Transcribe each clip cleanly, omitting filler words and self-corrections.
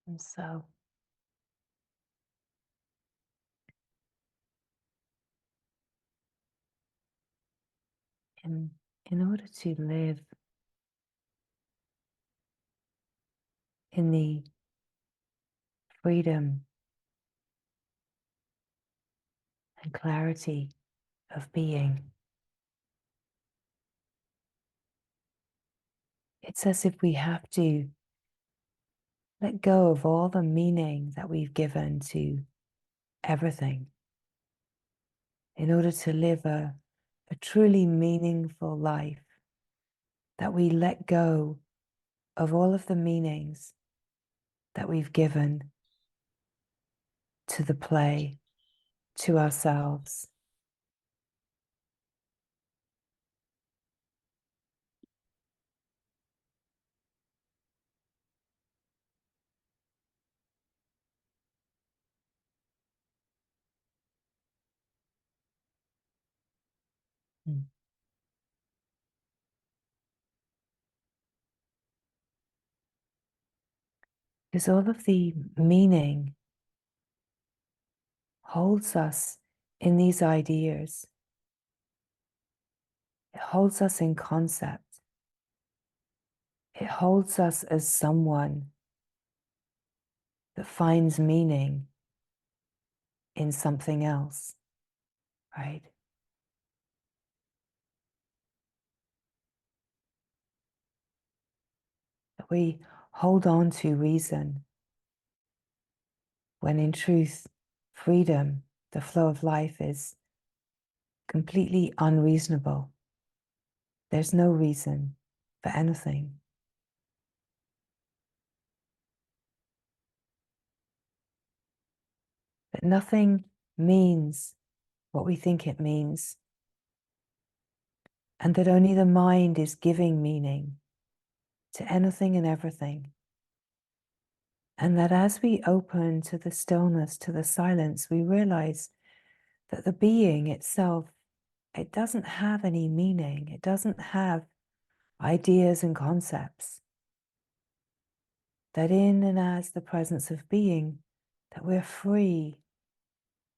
And so, in, in order to live in the freedom and clarity of being, it's as if we have to let go of all the meaning that we've given to everything in order to live a truly meaningful life, that we let go of all of the meanings that we've given to the play, to ourselves. Mm. Because all of the meaning holds us in these ideas. It holds us in concept. It holds us as someone that finds meaning in something else, right? That we hold on to reason when in truth, freedom, the flow of life is completely unreasonable. There's no reason for anything. That nothing means what we think it means, and that only the mind is giving meaning to anything and everything. And that as we open to the stillness, to the silence, we realize that the being itself, it doesn't have any meaning. It doesn't have ideas and concepts. That in and as the presence of being, that we're free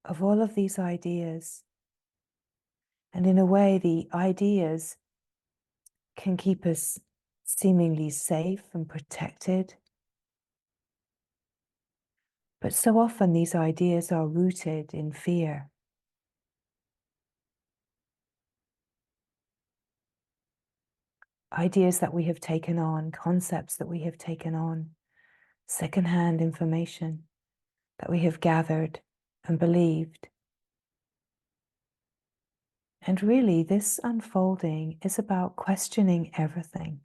of all of these ideas. And in a way, the ideas can keep us seemingly safe and protected. But so often these ideas are rooted in fear. Ideas that we have taken on, concepts that we have taken on, secondhand information that we have gathered and believed. And really, this unfolding is about questioning everything.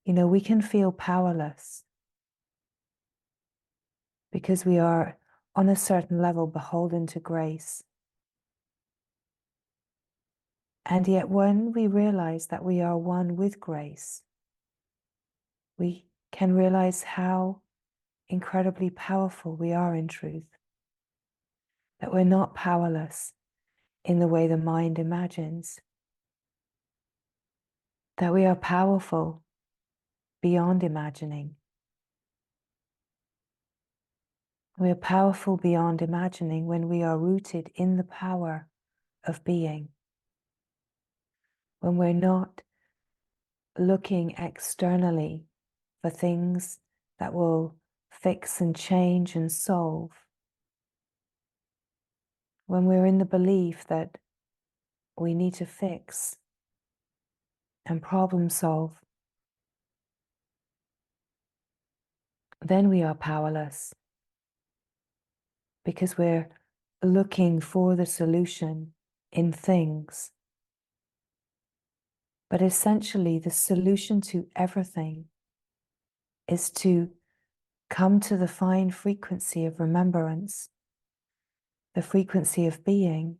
You know, we can feel powerless because we are on a certain level beholden to grace. And yet when we realize that we are one with grace, we can realize how incredibly powerful we are in truth. That we're not powerless in the way the mind imagines. That we are powerful beyond imagining. We are powerful beyond imagining when we are rooted in the power of being. When we're not looking externally for things that will fix and change and solve. When we're in the belief that we need to fix and problem solve, then we are powerless because we're looking for the solution in things. But essentially, the solution to everything is to come to the fine frequency of remembrance, the frequency of being,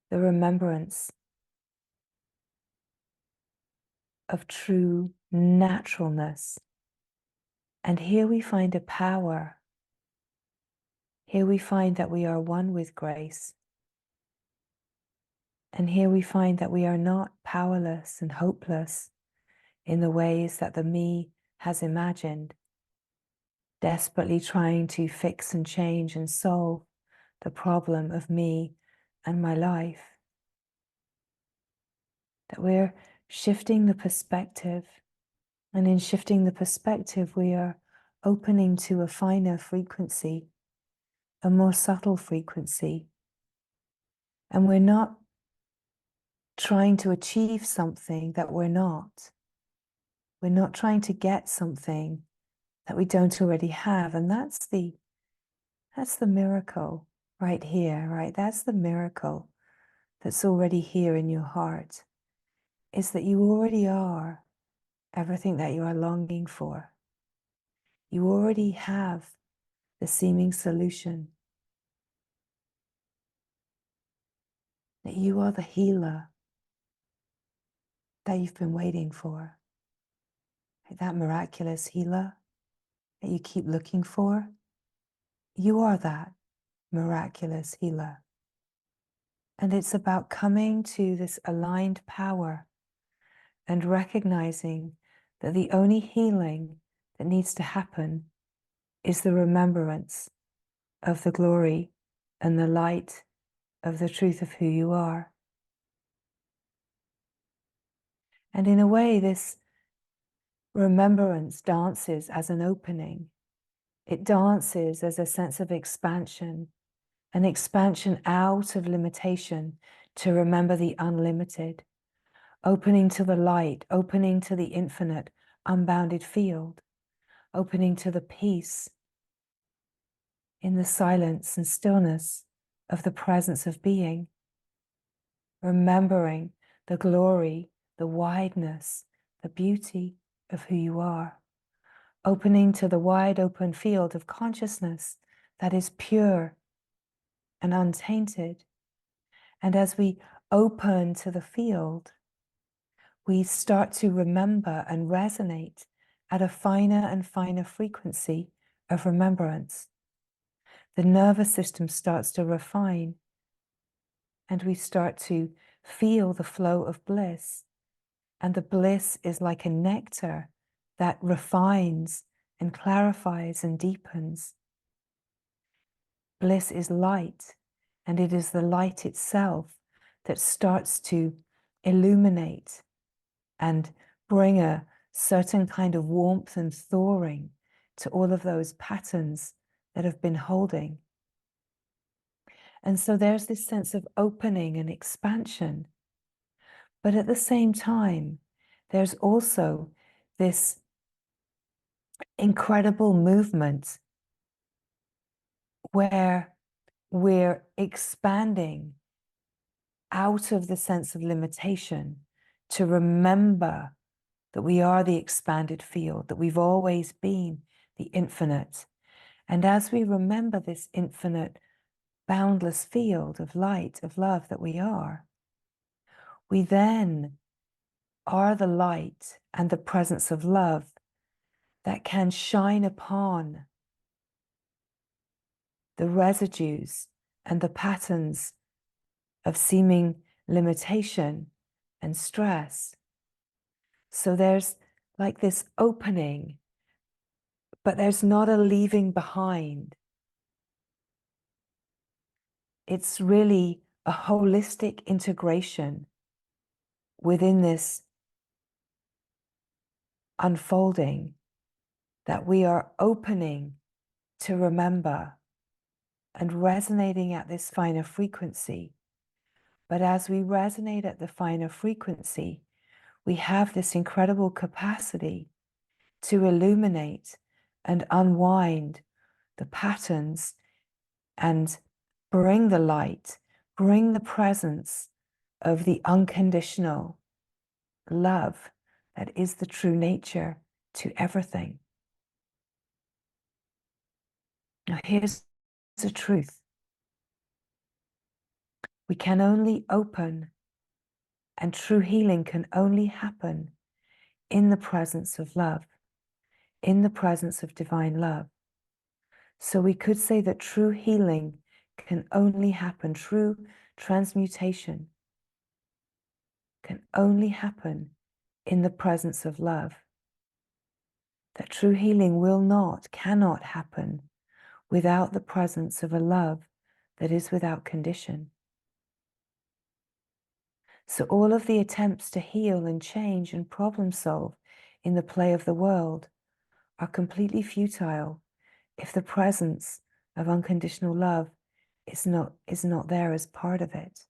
the remembrance of true naturalness. And here we find a power. Here we find that we are one with grace. And here we find that we are not powerless and hopeless in the ways that the me has imagined. desperately trying to fix and change and solve the problem of me and my life. That we're shifting the perspective, and in shifting the perspective, we are opening to a finer frequency, a more subtle frequency. And we're not trying to achieve something that we're not. We're not trying to get something that we don't already have. And that's the miracle right here, right? That's the miracle that's already here in your heart, is that you already are everything that you are longing for. You already have the seeming solution. That you are the healer that you've been waiting for. That miraculous healer that you keep looking for. You are that miraculous healer. And it's about coming to this aligned power and recognizing that the only healing that needs to happen is the remembrance of the glory and the light of the truth of who you are. And in a way, this remembrance dances as an opening. It dances as a sense of expansion, an expansion out of limitation to remember the unlimited, opening to the light, opening to the infinite, unbounded field, opening to the peace in the silence and stillness of the presence of being, remembering the glory, the wideness, the beauty of who you are, opening to the wide open field of consciousness that is pure and untainted. And as we open to the field, we start to remember and resonate at a finer and finer frequency of remembrance. The nervous system starts to refine, and we start to feel the flow of bliss. And the bliss is like a nectar that refines and clarifies and deepens. Bliss is light, and it is the light itself that starts to illuminate and bring a certain kind of warmth and thawing to all of those patterns that have been holding. And so there's this sense of opening and expansion. But at the same time, there's also this incredible movement where we're expanding out of the sense of limitation to remember that we are the expanded field, that we've always been the infinite. And as we remember this infinite, boundless field of light, of love that we are, we then are the light and the presence of love that can shine upon the residues and the patterns of seeming limitation and stress. So there's like this opening, but there's not a leaving behind. It's really a holistic integration within this unfolding that we are opening to remember and resonating at this finer frequency. But as we resonate at the finer frequency, we have this incredible capacity to illuminate and unwind the patterns and bring the light, bring the presence of the unconditional love that is the true nature to everything. Now, here's the truth. We can only open, and true healing can only happen in the presence of love, in the presence of divine love. So we could say that true healing can only happen, true transmutation can only happen in the presence of love. that true healing cannot happen without the presence of a love that is without condition. So all of the attempts to heal and change and problem solve in the play of the world are completely futile if the presence of unconditional love is not there as part of it.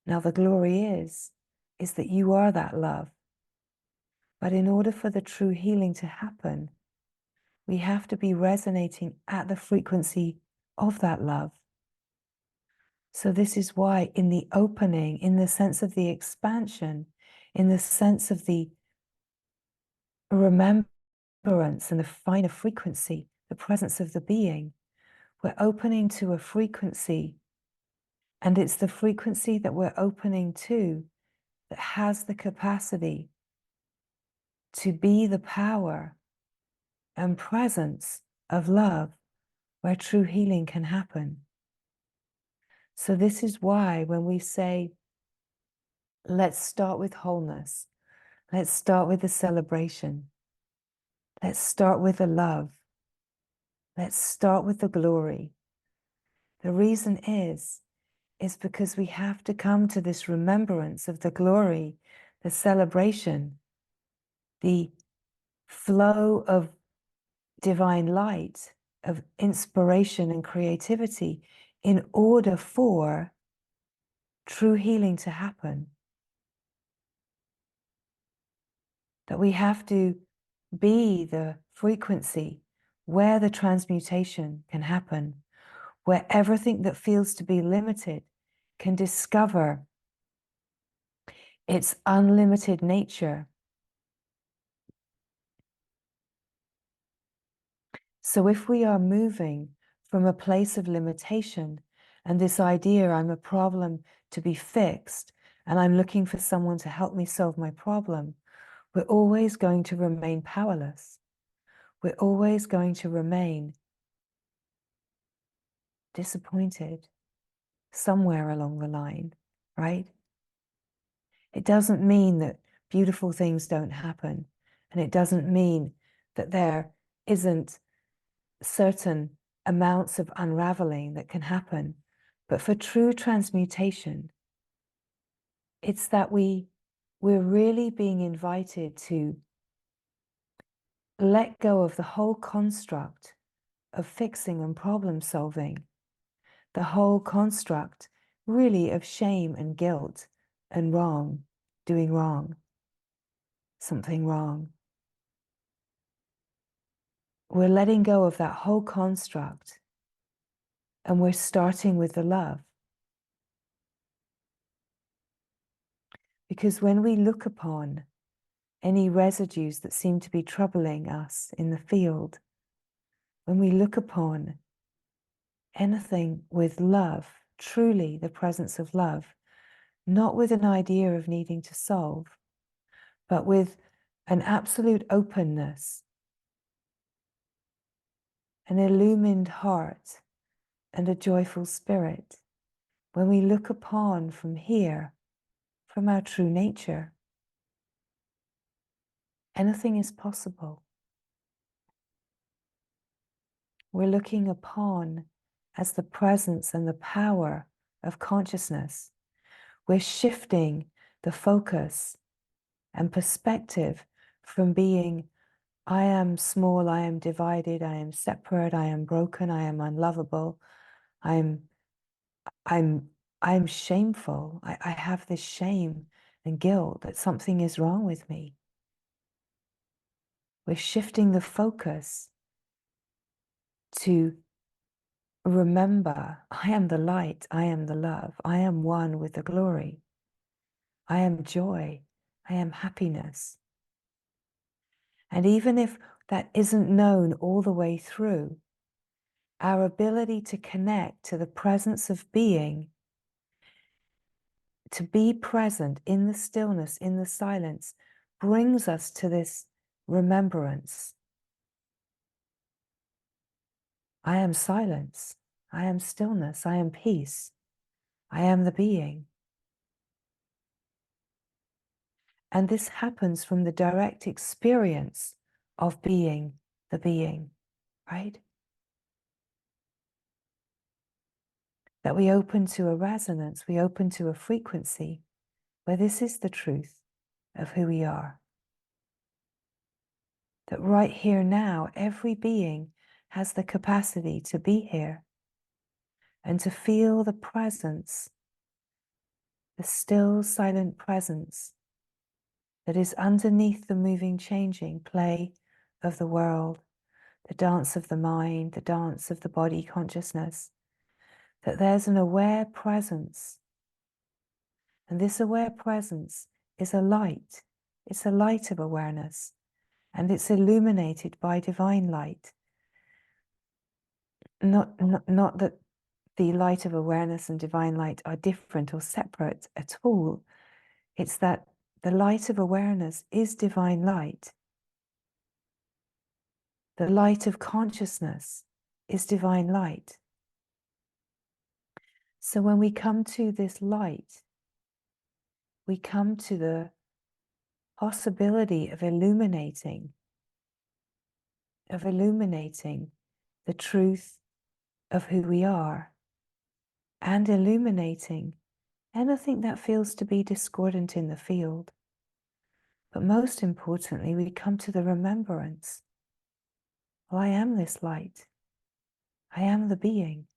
Now the glory is that you are that love. But in order for the true healing to happen, we have to be resonating at the frequency of that love. So this is why in the opening, in the sense of the expansion, in the sense of the remembrance and the finer frequency, the presence of the being, we're opening to a frequency, and it's the frequency that we're opening to that has the capacity to be the power and presence of love where true healing can happen. So this is why when we say, let's start with wholeness, let's start with the celebration, let's start with the love, let's start with the glory. The reason is because we have to come to this remembrance of the glory, the celebration, the flow of divine light, of inspiration and creativity in order for true healing to happen. That we have to be the frequency where the transmutation can happen, where everything that feels to be limited can discover its unlimited nature. So if we are moving from a place of limitation and this idea, I'm a problem to be fixed and I'm looking for someone to help me solve my problem, we're always going to remain powerless. We're always going to remain disappointed somewhere along the line, right? It doesn't mean that beautiful things don't happen. And it doesn't mean that there isn't certain amounts of unraveling that can happen. But for true transmutation, it's that we're really being invited to let go of the whole construct of fixing and problem solving, the whole construct really of shame and guilt and wrong, doing wrong, something wrong. We're letting go of that whole construct and we're starting with the love. Because when we look upon any residues that seem to be troubling us in the field, when we look upon anything with love, truly the presence of love, not with an idea of needing to solve, but with an absolute openness, an illumined heart, and a joyful spirit, when we look upon from here, from our true nature, anything is possible. We're looking upon as the presence and the power of consciousness. We're shifting the focus and perspective from being, I am small, I am divided, I am separate, I am broken, I am unlovable, I'm shameful. I have this shame and guilt that something is wrong with me. We're shifting the focus to remember, I am the light, I am the love, I am one with the glory. I am joy, I am happiness. And even if that isn't known all the way through, our ability to connect to the presence of being, to be present in the stillness, in the silence, brings us to this remembrance. I am silence, I am stillness, I am peace, I am the being. And this happens from the direct experience of being the being, right? That we open to a resonance, we open to a frequency where this is the truth of who we are. That right here now, every being has the capacity to be here and to feel the presence, the still, silent presence that is underneath the moving, changing play of the world, the dance of the mind, the dance of the body consciousness, that there's an aware presence. And this aware presence is a light. It's a light of awareness, and it's illuminated by divine light. Not that the light of awareness and divine light are different or separate at all. It's that the light of awareness is divine light. The light of consciousness is divine light. So when we come to this light, we come to the possibility of illuminating the truth of who we are and illuminating anything that feels to be discordant in the field. But most importantly, we come to the remembrance. Well, I am this light. I am the being.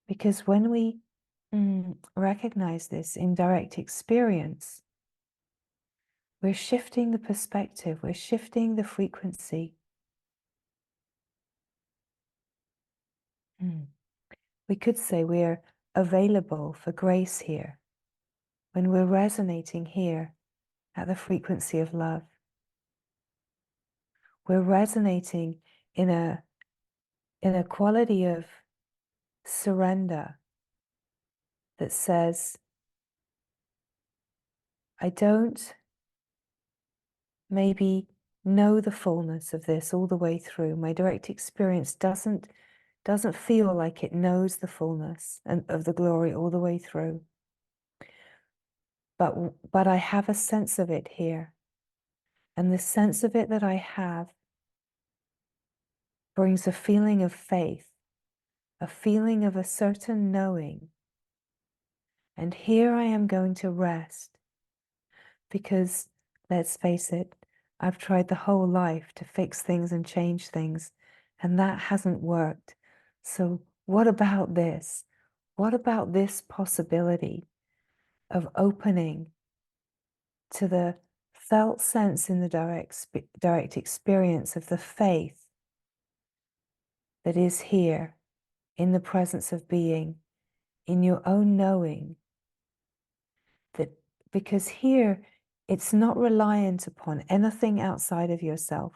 Because when we recognize this in direct experience, we're shifting the perspective, we're shifting the frequency. We could say we're available for grace here when we're resonating here at the frequency of love. We're resonating in a quality of surrender that says, I don't maybe know the fullness of this all the way through. My direct experience doesn't feel like it knows the fullness and of the glory all the way through. But I have a sense of it here. And the sense of it that I have brings a feeling of faith, a feeling of a certain knowing. And here I am going to rest because, let's face it, I've tried the whole life to fix things and change things, and that hasn't worked. So what about this? What about this possibility of opening to the felt sense in the direct experience of the faith that is here in the presence of being, in your own knowing, that because here it's not reliant upon anything outside of yourself.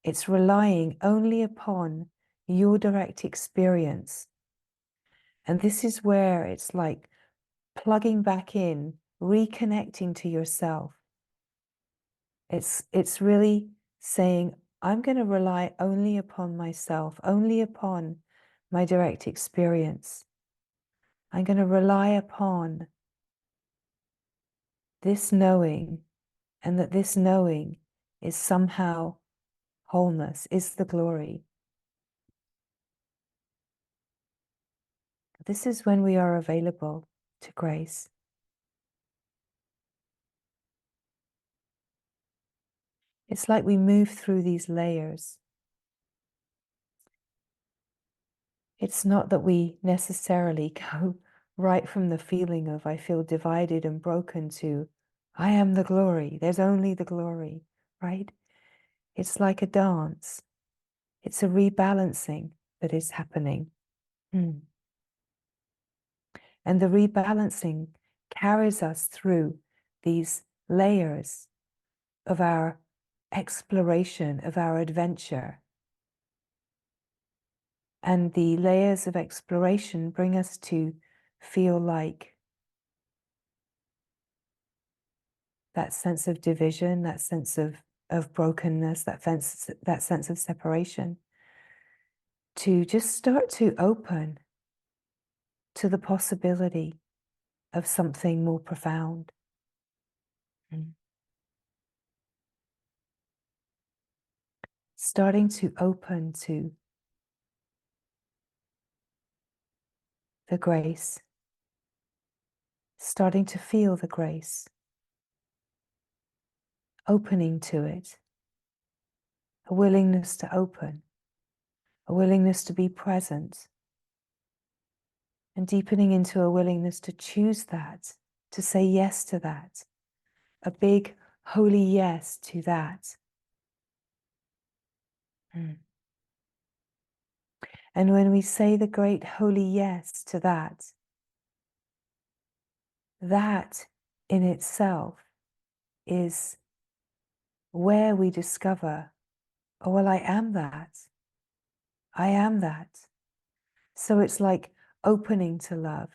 It's relying only upon your direct experience. And this is where it's like plugging back in, reconnecting to yourself. It's really saying, I'm going to rely only upon myself, only upon my direct experience. I'm going to rely upon this knowing, and that this knowing is somehow wholeness, is the glory. This is when we are available to grace. It's like we move through these layers. It's not that we necessarily go right from the feeling of I feel divided and broken to I am the glory, there's only the glory, right? It's like a dance. It's a rebalancing that is happening. And the rebalancing carries us through these layers of our exploration, of our adventure. And the layers of exploration bring us to feel like that sense of division, that sense of brokenness, that sense of separation, to just start to open to the possibility of something more profound. Starting to open to the grace, starting to feel the grace, opening to it, a willingness to open, a willingness to be present, and deepening into a willingness to choose that, to say yes to that, a big holy yes to that. And when we say the great holy yes to that, that in itself is where we discover, oh, well, I am that. I am that. So it's like opening to love,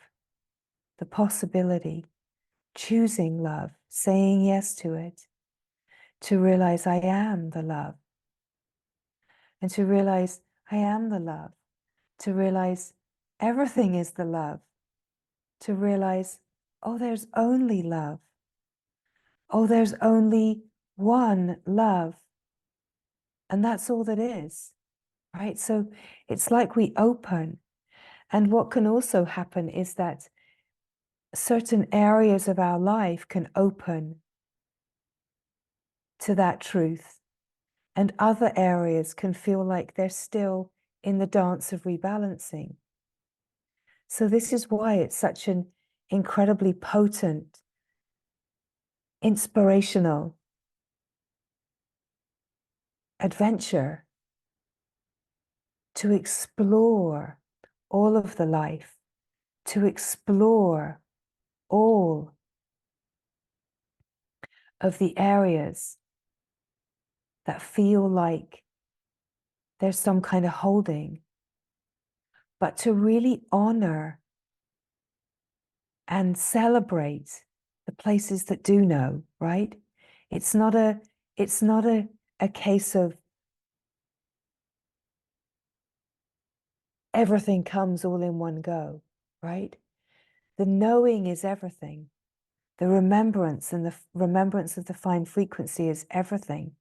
the possibility, choosing love, saying yes to it, to realize I am the love, and to realize I am the love, to realize everything is the love, to realize, oh, there's only love. Oh, there's only one love. And that's all that is, right? So it's like we open. And what can also happen is that certain areas of our life can open to that truth, and other areas can feel like they're still in the dance of rebalancing. So this is why it's such an incredibly potent, inspirational adventure to explore all of the life, to explore all of the areas that feel like there's some kind of holding, but to really honor and celebrate the places that do know, right? It's not a case of everything comes all in one go, right? The knowing is everything. The remembrance and the remembrance of the fine frequency is everything.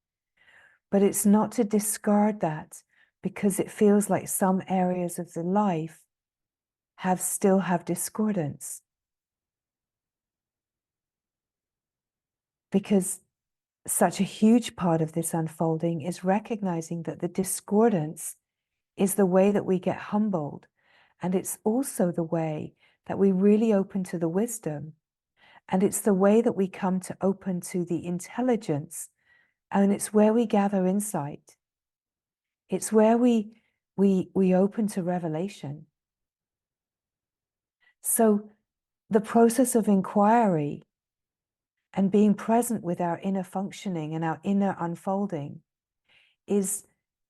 But it's not to discard that because it feels like some areas of the life still have discordance. Because such a huge part of this unfolding is recognizing that the discordance is the way that we get humbled. And it's also the way that we really open to the wisdom. And it's the way that we come to open to the intelligence. And it's where we gather insight. It's where we open to revelation. So the process of inquiry and being present with our inner functioning and our inner unfolding is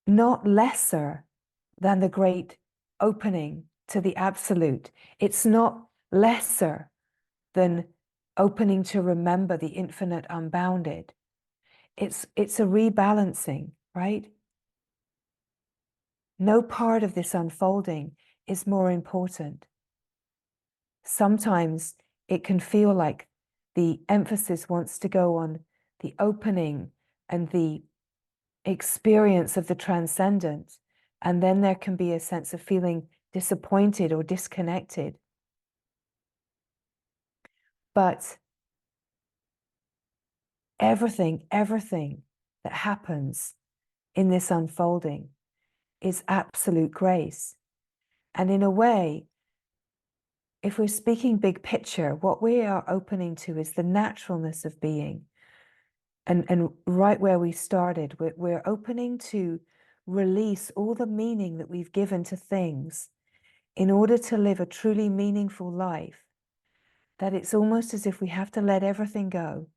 not lesser than the great opening to the absolute. It's not lesser than opening to remember the infinite unbounded. It's a rebalancing, right? No part of this unfolding is more important. Sometimes it can feel like the emphasis wants to go on the opening and the experience of the transcendent, and then there can be a sense of feeling disappointed or disconnected. But everything that happens in this unfolding is absolute grace. And in a way, if we're speaking big picture, what we are opening to is the naturalness of being. And right where we started, we're opening to release all the meaning that we've given to things in order to live a truly meaningful life, that it's almost as if we have to let everything go,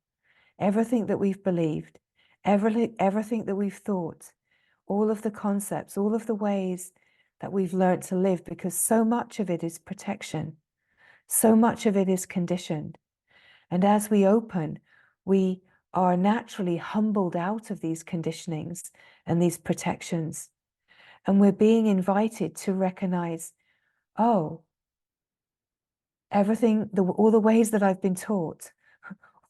everything that we've believed, everything that we've thought, all of the concepts, all of the ways that we've learned to live, because so much of it is protection, so much of it is conditioned. And as we open, we are naturally humbled out of these conditionings and these protections. And we're being invited to recognize, oh, everything, all the ways that I've been taught,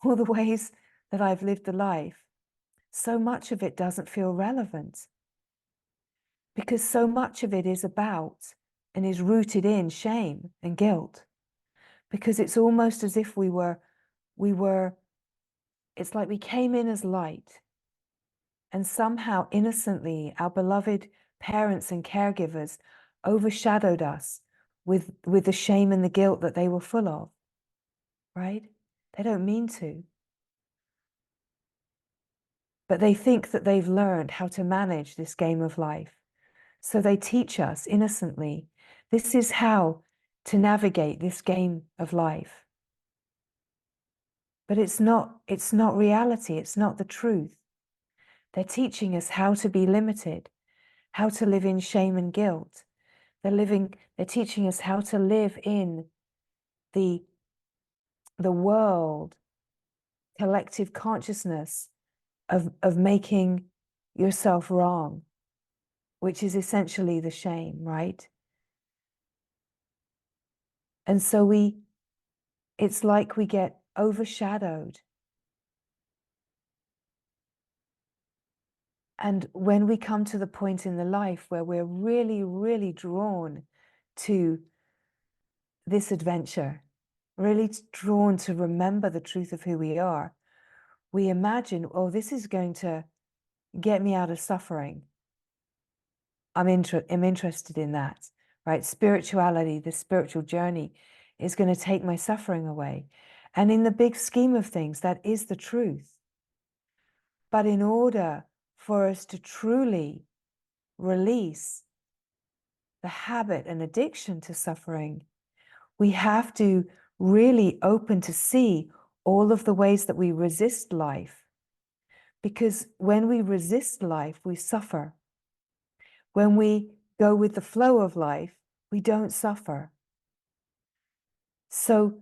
all the ways that I've lived the life, so much of it doesn't feel relevant, because so much of it is about and is rooted in shame and guilt, because it's almost as if we were, it's like we came in as light, and somehow innocently our beloved parents and caregivers overshadowed us with the shame and the guilt that they were full of, right? They don't mean to. But they think that they've learned how to manage this game of life. So they teach us innocently, this is how to navigate this game of life. But it's not reality, it's not the truth. They're teaching us how to be limited, how to live in shame and guilt. They're teaching us how to live in the world, collective consciousness of making yourself wrong, which is essentially the shame, right? And so it's like we get overshadowed. And when we come to the point in the life where we're really, really drawn to this adventure, really drawn to remember the truth of who we are, we imagine, oh, this is going to get me out of suffering. I'm interested in that, right? Spirituality, the spiritual journey is going to take my suffering away. And in the big scheme of things, that is the truth. But in order for us to truly release the habit and addiction to suffering, we have to really open to see all of the ways that we resist life. Because when we resist life, we suffer. When we go with the flow of life, we don't suffer. So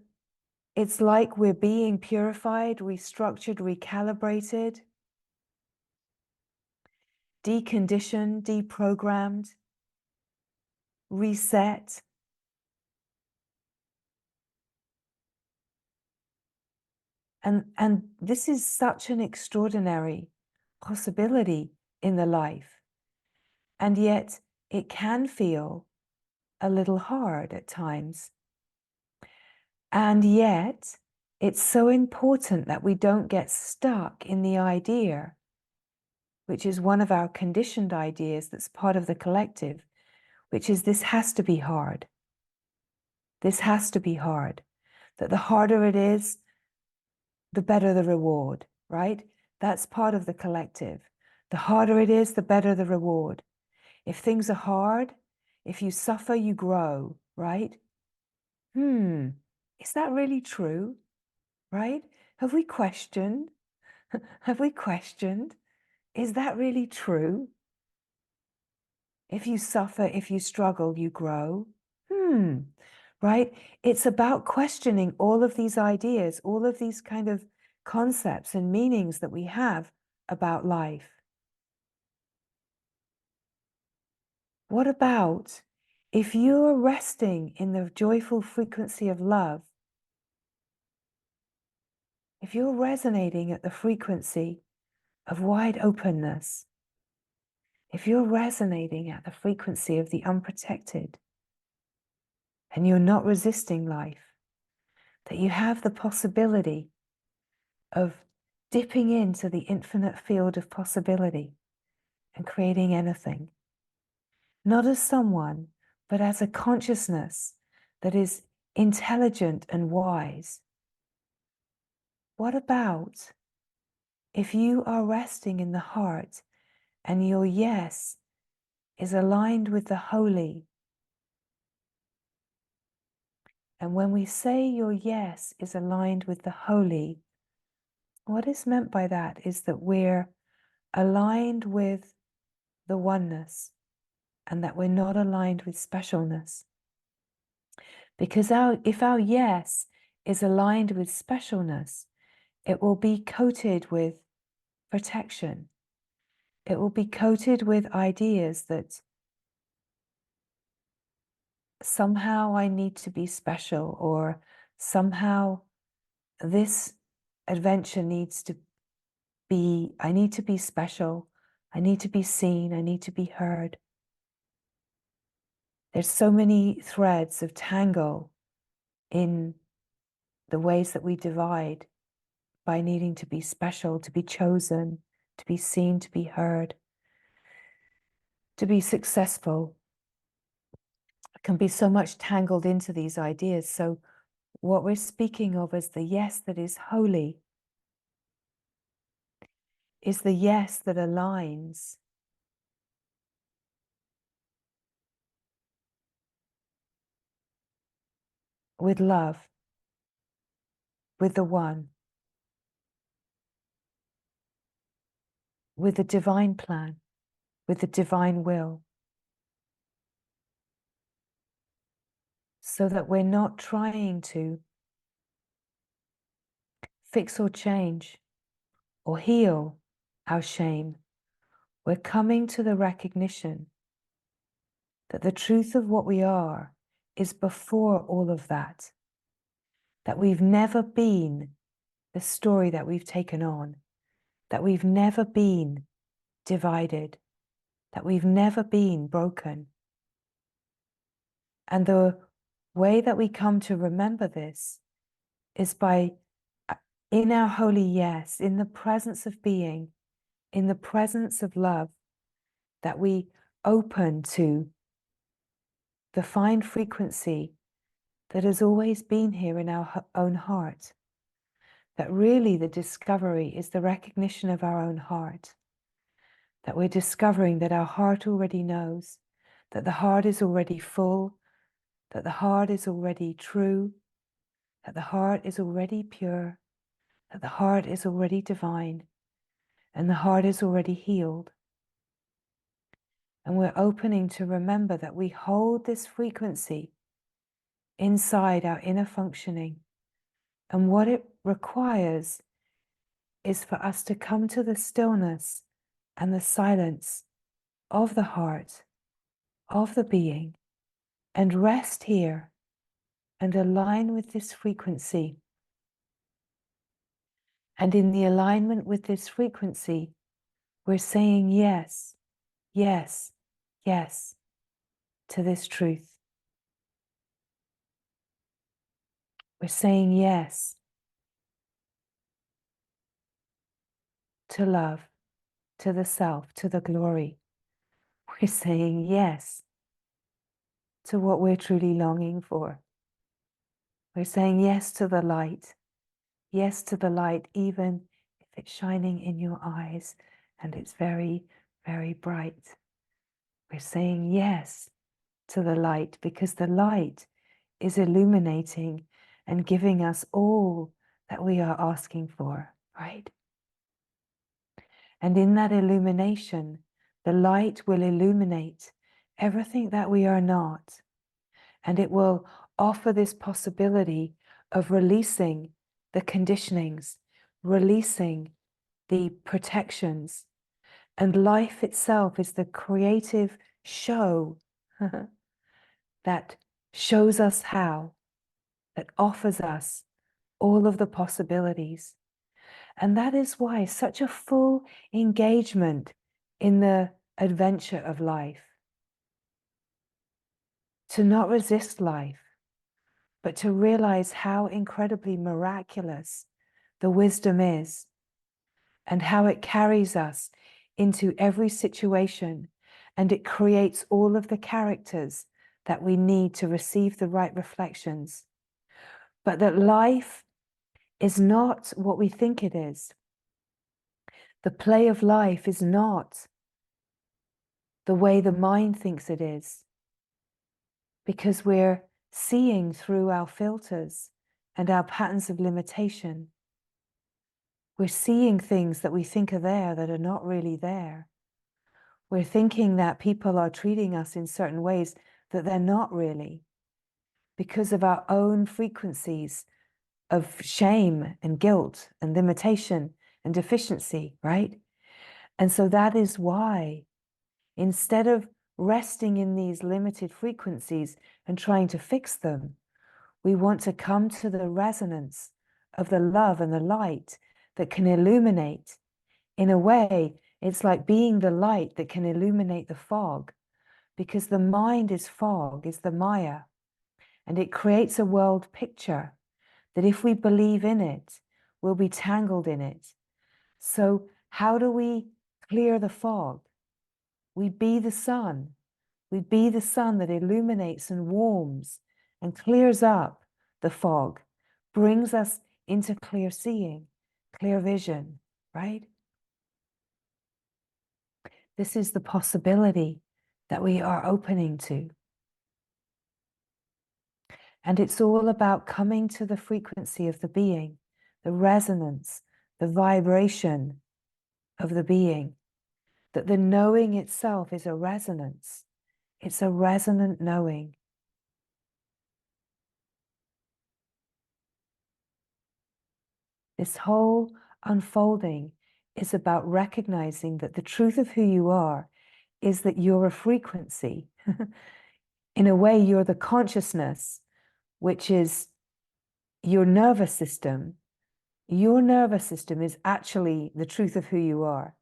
it's like we're being purified, restructured, recalibrated, deconditioned, deprogrammed, reset. And this is such an extraordinary possibility in the life. And yet it can feel a little hard at times. And yet it's so important that we don't get stuck in the idea, which is one of our conditioned ideas that's part of the collective, which is this has to be hard. This has to be hard. That the harder it is, the better the reward, right? That's part of the collective. The harder it is, the better the reward. If things are hard, if you suffer, you grow, right? Is that really true, right? Have we questioned? Have we questioned? Is that really true? If you suffer, if you struggle, you grow. Right? It's about questioning all of these ideas, all of these kind of concepts and meanings that we have about life. What about if you're resting in the joyful frequency of love? If you're resonating at the frequency of wide openness, if you're resonating at the frequency of the unprotected, and you're not resisting life, that you have the possibility of dipping into the infinite field of possibility and creating anything. Not as someone, but as a consciousness that is intelligent and wise. What about if you are resting in the heart and your yes is aligned with the holy? And when we say your yes is aligned with the holy, what is meant by that is that we're aligned with the oneness and that we're not aligned with specialness. Because if our yes is aligned with specialness, it will be coated with protection. It will be coated with ideas that somehow I need to be special, or somehow this adventure needs to be, I need to be special, I need to be seen, I need to be heard. There's so many threads of tangle in the ways that we divide by needing to be special, to be chosen, to be seen, to be heard, to be successful. It can be so much tangled into these ideas. So what we're speaking of as the yes that is holy is the yes that aligns with love, with the one, with the divine plan, with the divine will, so that we're not trying to fix or change or heal our shame. We're coming to the recognition that the truth of what we are is before all of that, that we've never been the story that we've taken on, that we've never been divided, that we've never been broken. And the way that we come to remember this is by, in our holy yes, in the presence of being, in the presence of love, that we open to the fine frequency that has always been here in our own heart. That really the discovery is the recognition of our own heart. That we're discovering that our heart already knows, that the heart is already full, that the heart is already true, that the heart is already pure, that the heart is already divine, and the heart is already healed. And we're opening to remember that we hold this frequency inside our inner functioning. And what it requires is for us to come to the stillness and the silence of the heart, of the being, and rest here and align with this frequency. And in the alignment with this frequency, we're saying yes, yes, yes to this truth. We're saying yes to love, to the self, to the glory. We're saying yes to what we're truly longing for. We're saying yes to the light. Yes to the light, even if it's shining in your eyes and it's very, very bright. We're saying yes to the light because the light is illuminating and giving us all that we are asking for, right? And in that illumination, the light will illuminate everything that we are not. And it will offer this possibility of releasing the conditionings, releasing the protections. And life itself is the creative show that shows us how, that offers us all of the possibilities. And that is why such a full engagement in the adventure of life. To not resist life, but to realize how incredibly miraculous the wisdom is and how it carries us into every situation, and it creates all of the characters that we need to receive the right reflections. But that life is not what we think it is. The play of life is not the way the mind thinks it is, because we're seeing through our filters and our patterns of limitation. We're seeing things that we think are there that are not really there. We're thinking that people are treating us in certain ways that they're not really, because of our own frequencies of shame and guilt and limitation and deficiency, right? And so that is why, instead of resting in these limited frequencies and trying to fix them. We want to come to the resonance of the love and the light that can illuminate. In a way, it's like being the light that can illuminate the fog, because the mind is fog, is the Maya, and it creates a world picture that if we believe in it, we'll be tangled in it. So how do we clear the fog? We be the sun. We be the sun that illuminates and warms and clears up the fog, brings us into clear seeing, clear vision, right? This is the possibility that we are opening to. And it's all about coming to the frequency of the being, the resonance, the vibration of the being, that the knowing itself is a resonance. It's a resonant knowing. This whole unfolding is about recognizing that the truth of who you are is that you're a frequency. In a way, you're the consciousness, which is your nervous system. Your nervous system is actually the truth of who you are.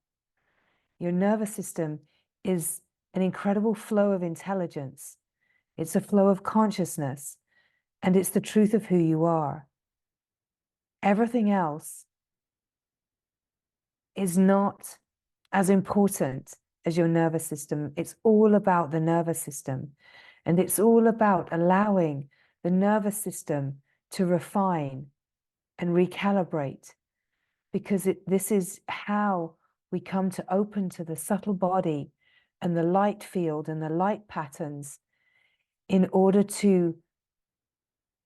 Your nervous system is an incredible flow of intelligence. It's a flow of consciousness, and it's the truth of who you are. Everything else is not as important as your nervous system. It's all about the nervous system, and it's all about allowing the nervous system to refine and recalibrate, because this is how we come to open to the subtle body and the light field and the light patterns in order to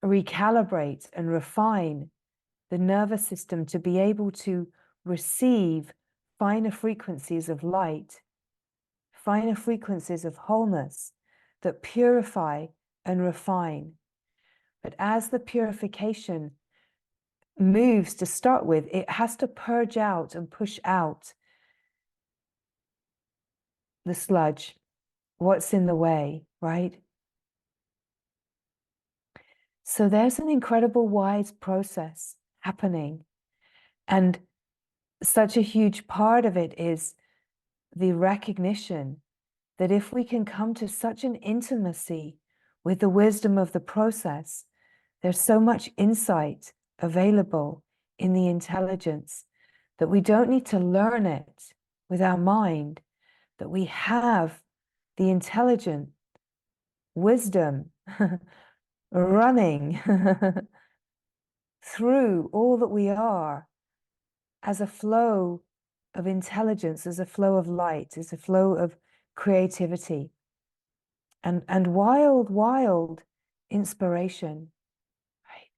recalibrate and refine the nervous system to be able to receive finer frequencies of light, finer frequencies of wholeness that purify and refine. But as the purification moves to start with, it has to purge out and push out the sludge, what's in the way, right? So there's an incredible wise process happening. And such a huge part of it is the recognition that if we can come to such an intimacy with the wisdom of the process, there's so much insight available in the intelligence that we don't need to learn it with our mind, that we have the intelligent wisdom running through all that we are as a flow of intelligence, as a flow of light, as a flow of creativity, and wild inspiration. Right?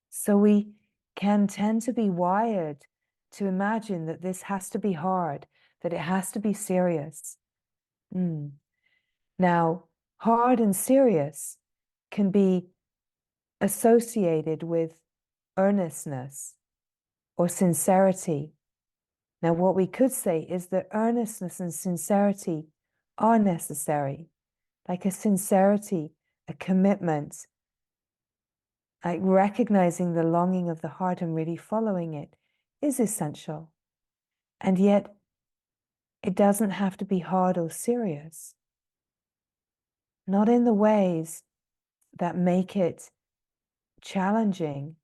So we can tend to be wired to imagine that this has to be hard, that it has to be serious. Now, hard and serious can be associated with earnestness or sincerity. Now, what we could say is that earnestness and sincerity are necessary, like a sincerity, a commitment, like recognizing the longing of the heart and really following it is essential. And yet, it doesn't have to be hard or serious. Not in the ways that make it challenging.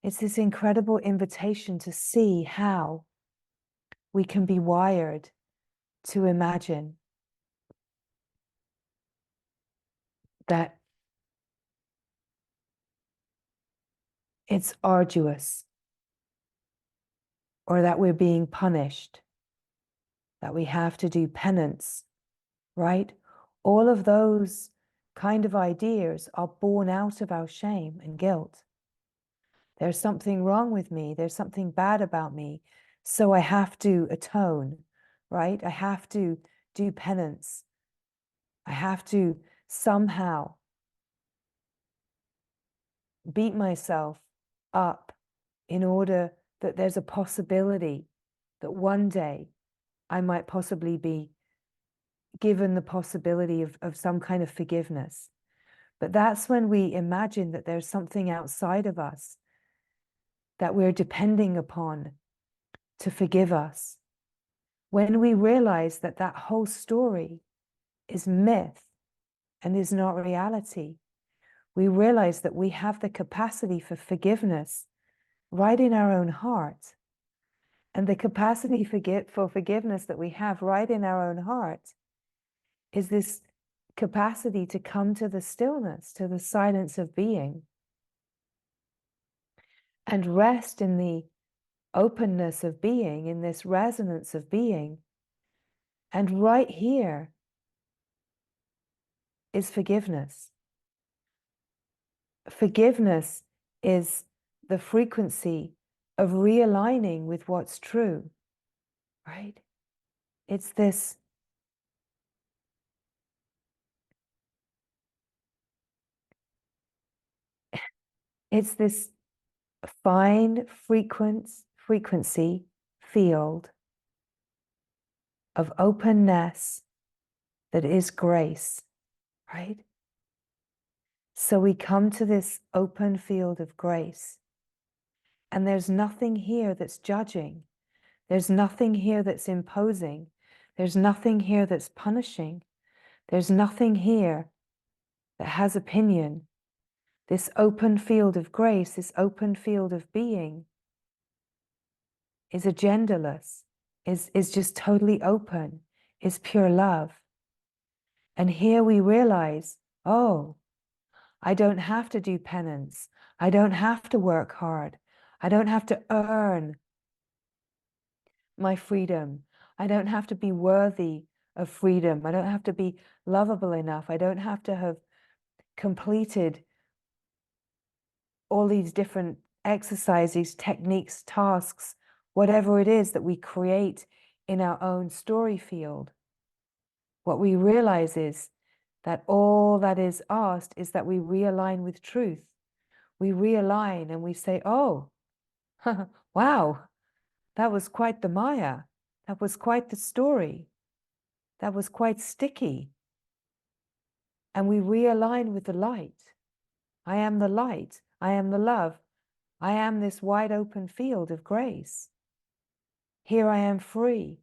It's this incredible invitation to see how we can be wired to imagine that it's arduous, or that we're being punished, that we have to do penance, right? All of those kind of ideas are born out of our shame and guilt. There's something wrong with me. There's something bad about me. So I have to atone, right? I have to do penance. I have to somehow beat myself up in order that there's a possibility that one day I might possibly be given the possibility of some kind of forgiveness. But that's when we imagine that there's something outside of us that we're depending upon to forgive us. When we realize that that whole story is myth and is not reality, we realize that we have the capacity for forgiveness right in our own heart. And the capacity for forgiveness that we have right in our own heart is this capacity to come to the stillness, to the silence of being, and rest in the openness of being, in this resonance of being. And right here is forgiveness. Forgiveness is the frequency of realigning with what's true, right? It's this fine frequency field of openness that is grace, right? So we come to this open field of grace, and there's nothing here that's judging. There's nothing here that's imposing. There's nothing here that's punishing. There's nothing here that has opinion. This open field of grace, this open field of being is agendaless, is just totally open, is pure love. And here we realize, oh, I don't have to do penance. I don't have to work hard. I don't have to earn my freedom. I don't have to be worthy of freedom. I don't have to be lovable enough. I don't have to have completed all these different exercises, techniques, tasks, whatever it is that we create in our own story field. What we realize is that all that is asked is that we realign with truth. We realign and we say, oh, wow, that was quite the Maya. That was quite the story. That was quite sticky. And we realign with the light. I am the light. I am the love. I am this wide open field of grace. Here I am free.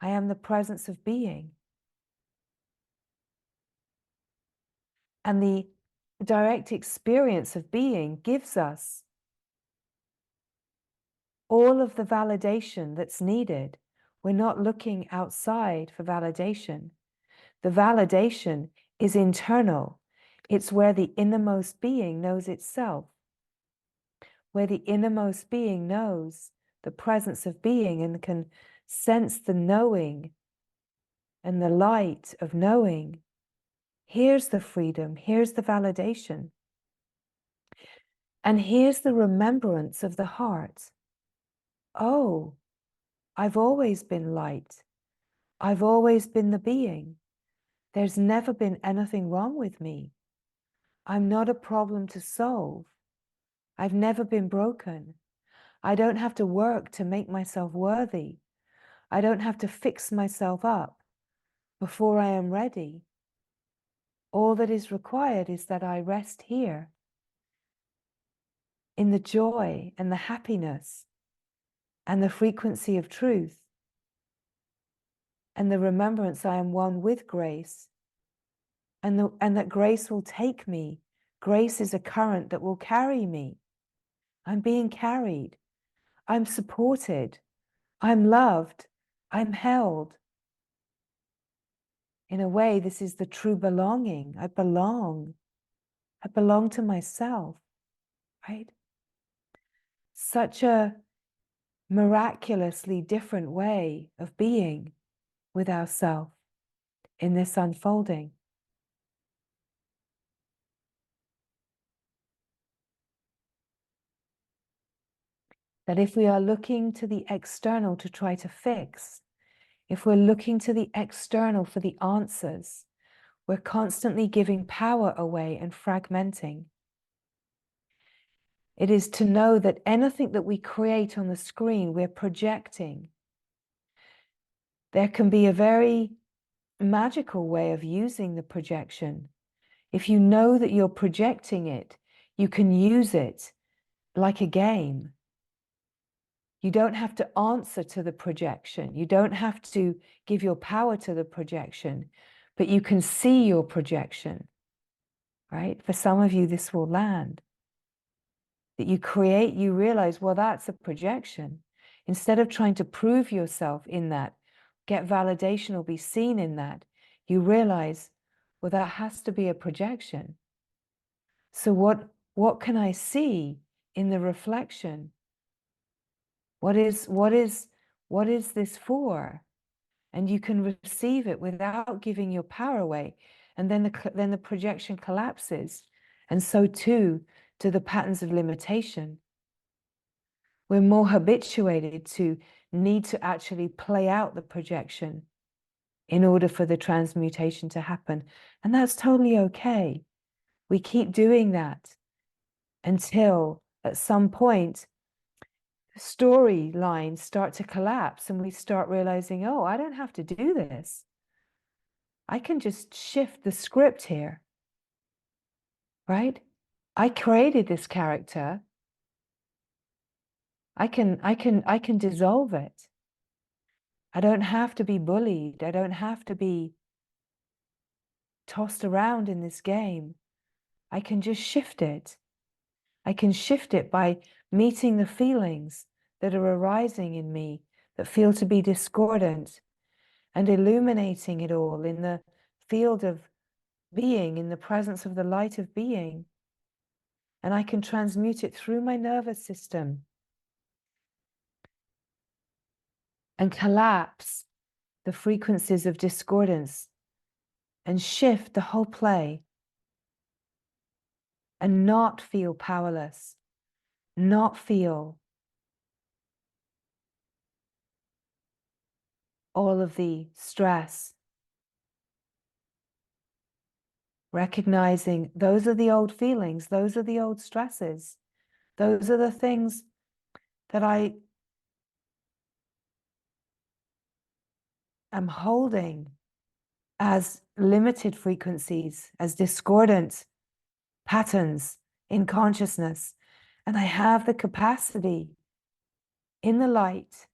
I am the presence of being. And the direct experience of being gives us all of the validation that's needed. We're not looking outside for validation. The validation is internal. It's where the innermost being knows itself, where the innermost being knows the presence of being and can sense the knowing and the light of knowing. Here's the freedom, here's the validation. And here's the remembrance of the heart. Oh, I've always been light. I've always been the being. There's never been anything wrong with me. I'm not a problem to solve. I've never been broken. I don't have to work to make myself worthy. I don't have to fix myself up before I am ready. All that is required is that I rest here in the joy and the happiness and the frequency of truth and the remembrance I am one with grace, and that grace will take me. Grace is a current that will carry me. I'm being carried. I'm supported. I'm loved. I'm held. In a way, this is the true belonging. I belong. I belong to myself, right? Such a miraculously different way of being with ourselves in this unfolding. That if we are looking to the external to try to fix, if we're looking to the external for the answers, we're constantly giving power away and fragmenting. It is to know that anything that we create on the screen, we're projecting. There can be a very magical way of using the projection. If you know that you're projecting it, you can use it like a game. You don't have to answer to the projection. You don't have to give your power to the projection, but you can see your projection, right? For some of you, this will land. That you create, you realize, well, that's a projection. Instead of trying to prove yourself in that, get validation or be seen in that, you realize, well, that has to be a projection. So what can I see in the reflection? What is this for? And you can receive it without giving your power away. And then the projection collapses. And so too do the patterns of limitation. We're more habituated to need to actually play out the projection in order for the transmutation to happen. And that's totally okay. We keep doing that until at some point storylines start to collapse and we start realizing, oh, I don't have to do this. I can just shift the script here, right? I created this character. I can dissolve it. I don't have to be bullied. I don't have to be tossed around in this game. I can just shift it. I can shift it by meeting the feelings that are arising in me that feel to be discordant and illuminating it all in the field of being, in the presence of the light of being. And I can transmute it through my nervous system and collapse the frequencies of discordance and shift the whole play and not feel powerless, not feel all of the stress. Recognizing those are the old feelings, those are the old stresses, those are the things that I am holding as limited frequencies, as discordant patterns in consciousness. And I have the capacity in the light,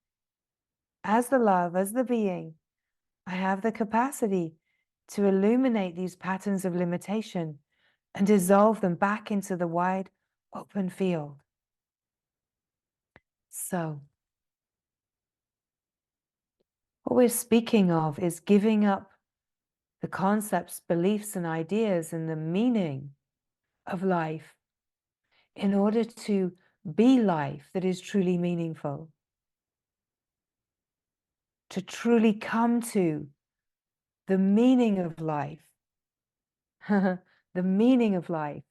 as the love, as the being, I have the capacity to illuminate these patterns of limitation and dissolve them back into the wide open field. So, what we're speaking of is giving up the concepts, beliefs, and ideas and the meaning of life in order to be life that is truly meaningful. To truly come to the meaning of life. The meaning of life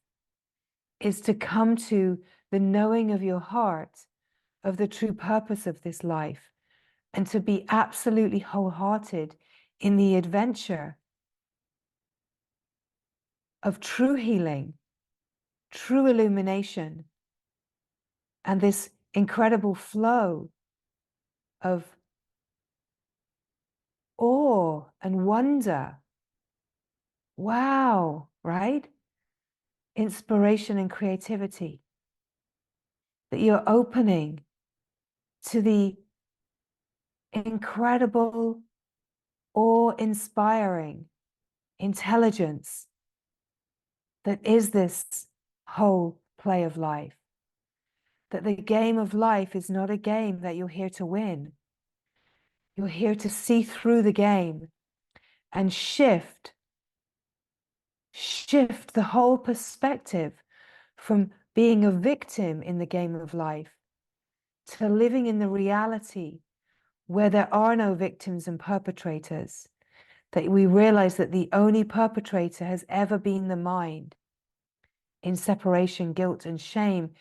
is to come to the knowing of your heart of the true purpose of this life and to be absolutely wholehearted in the adventure of true healing, true illumination, and this incredible flow of awe and wonder. Wow, right? Inspiration and creativity. That you're opening to the incredible, awe-inspiring intelligence that is this whole play of life. That the game of life is not a game that you're here to win. You're here to see through the game and shift the whole perspective from being a victim in the game of life to living in the reality where there are no victims and perpetrators, that we realize that the only perpetrator has ever been the mind in separation, guilt, and shame,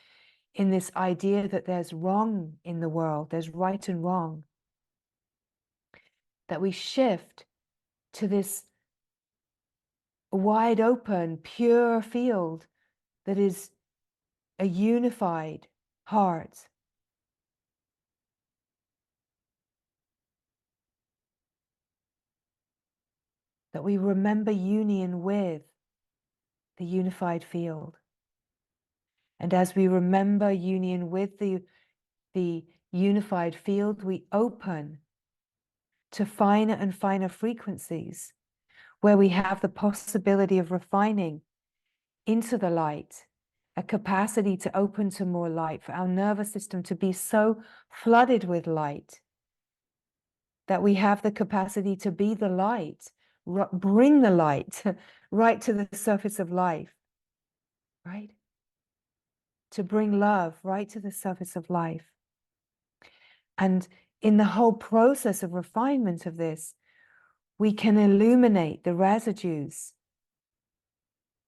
in this idea that there's wrong in the world, there's right and wrong, that we shift to this wide open, pure field that is a unified heart. That we remember union with the unified field. And as we remember union with the unified field, we open to finer and finer frequencies where we have the possibility of refining into the light, a capacity to open to more light, for our nervous system to be so flooded with light that we have the capacity to be the light, bring the light right to the surface of life, right? To bring love right to the surface of life. And in the whole process of refinement of this, we can illuminate the residues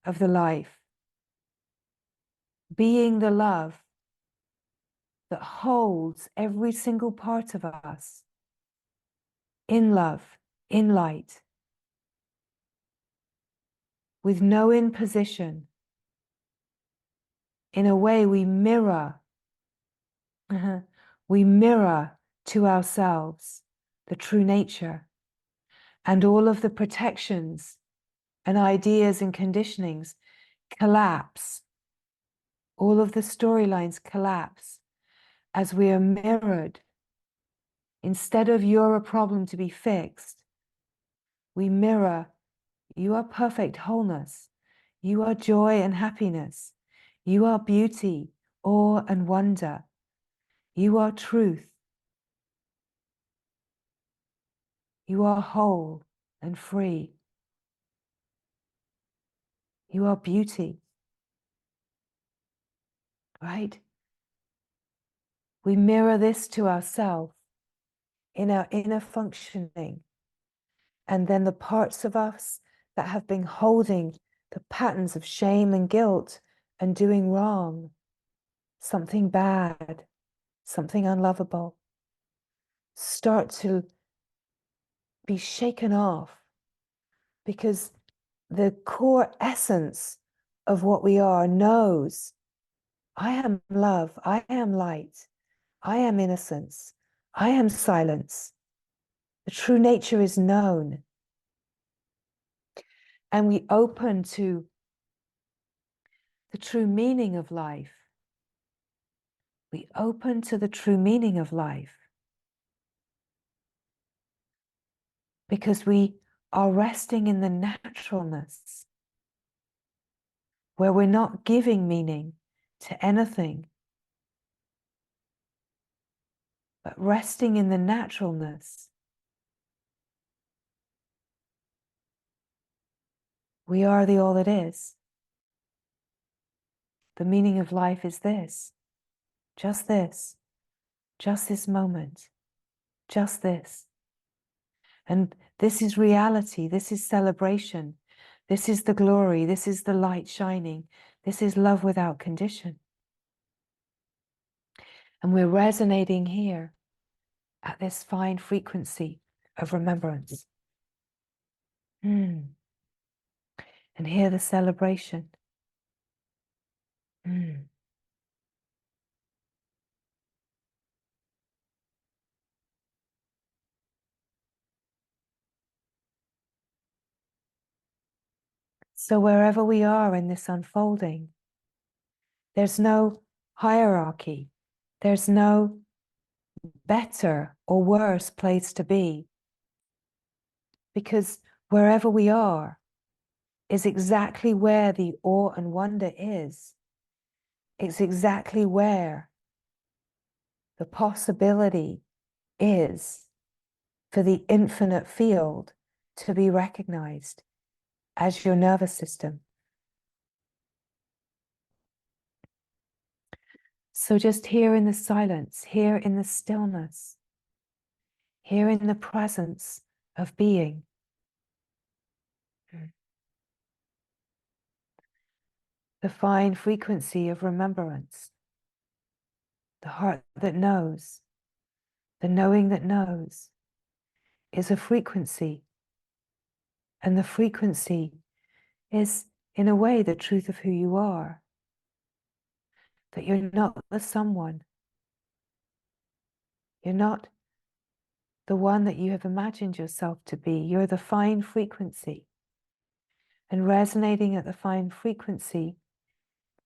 of the life, being the love that holds every single part of us in love, in light, with no imposition. In a way, we mirror to ourselves the true nature, and all of the protections and ideas and conditionings collapse. All of the storylines collapse as we are mirrored. Instead of you're a problem to be fixed, we mirror, you are perfect wholeness. You are joy and happiness. You are beauty, awe and wonder. You are truth. You are whole and free. You are beauty. Right? We mirror this to ourselves in our inner functioning. And then the parts of us that have been holding the patterns of shame and guilt and doing wrong, something bad, something unlovable, start to be shaken off, because the core essence of what we are knows, I am love, I am light, I am innocence, I am silence. The true nature is known. And we open to the true meaning of life. We open to the true meaning of life because we are resting in the naturalness, where we're not giving meaning to anything, but resting in the naturalness. We are the all that is. The meaning of life is this, just this moment, just this. And this is reality, this is celebration, this is the glory, this is the light shining, this is love without condition. And we're resonating here at this fine frequency of remembrance. And hear the celebration. So wherever we are in this unfolding, there's no hierarchy. There's no better or worse place to be. Because wherever we are is exactly where the awe and wonder is. It's exactly where the possibility is for the infinite field to be recognized as your nervous system. So just here in the silence, here in the stillness, here in the presence of being. The fine frequency of remembrance, the heart that knows, the knowing that knows, is a frequency. And the frequency is, in a way, the truth of who you are. that you're not the someone. You're not the one that you have imagined yourself to be. You're the fine frequency. And resonating at the fine frequency,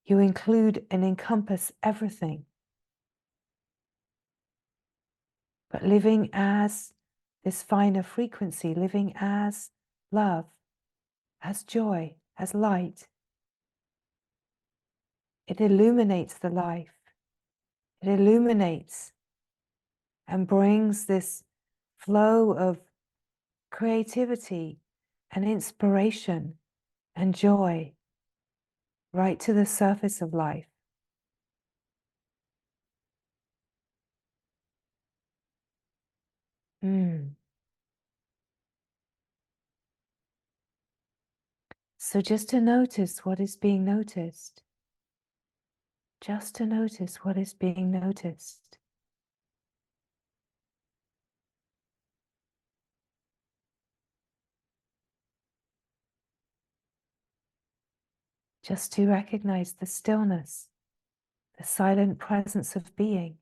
you include and encompass everything. But living as this finer frequency, living as love, as joy, as light, it illuminates the life. It illuminates and brings this flow of creativity and inspiration and joy right to the surface of life. So just to notice what is being noticed. Just to notice what is being noticed. Just to recognize the stillness, the silent presence of being,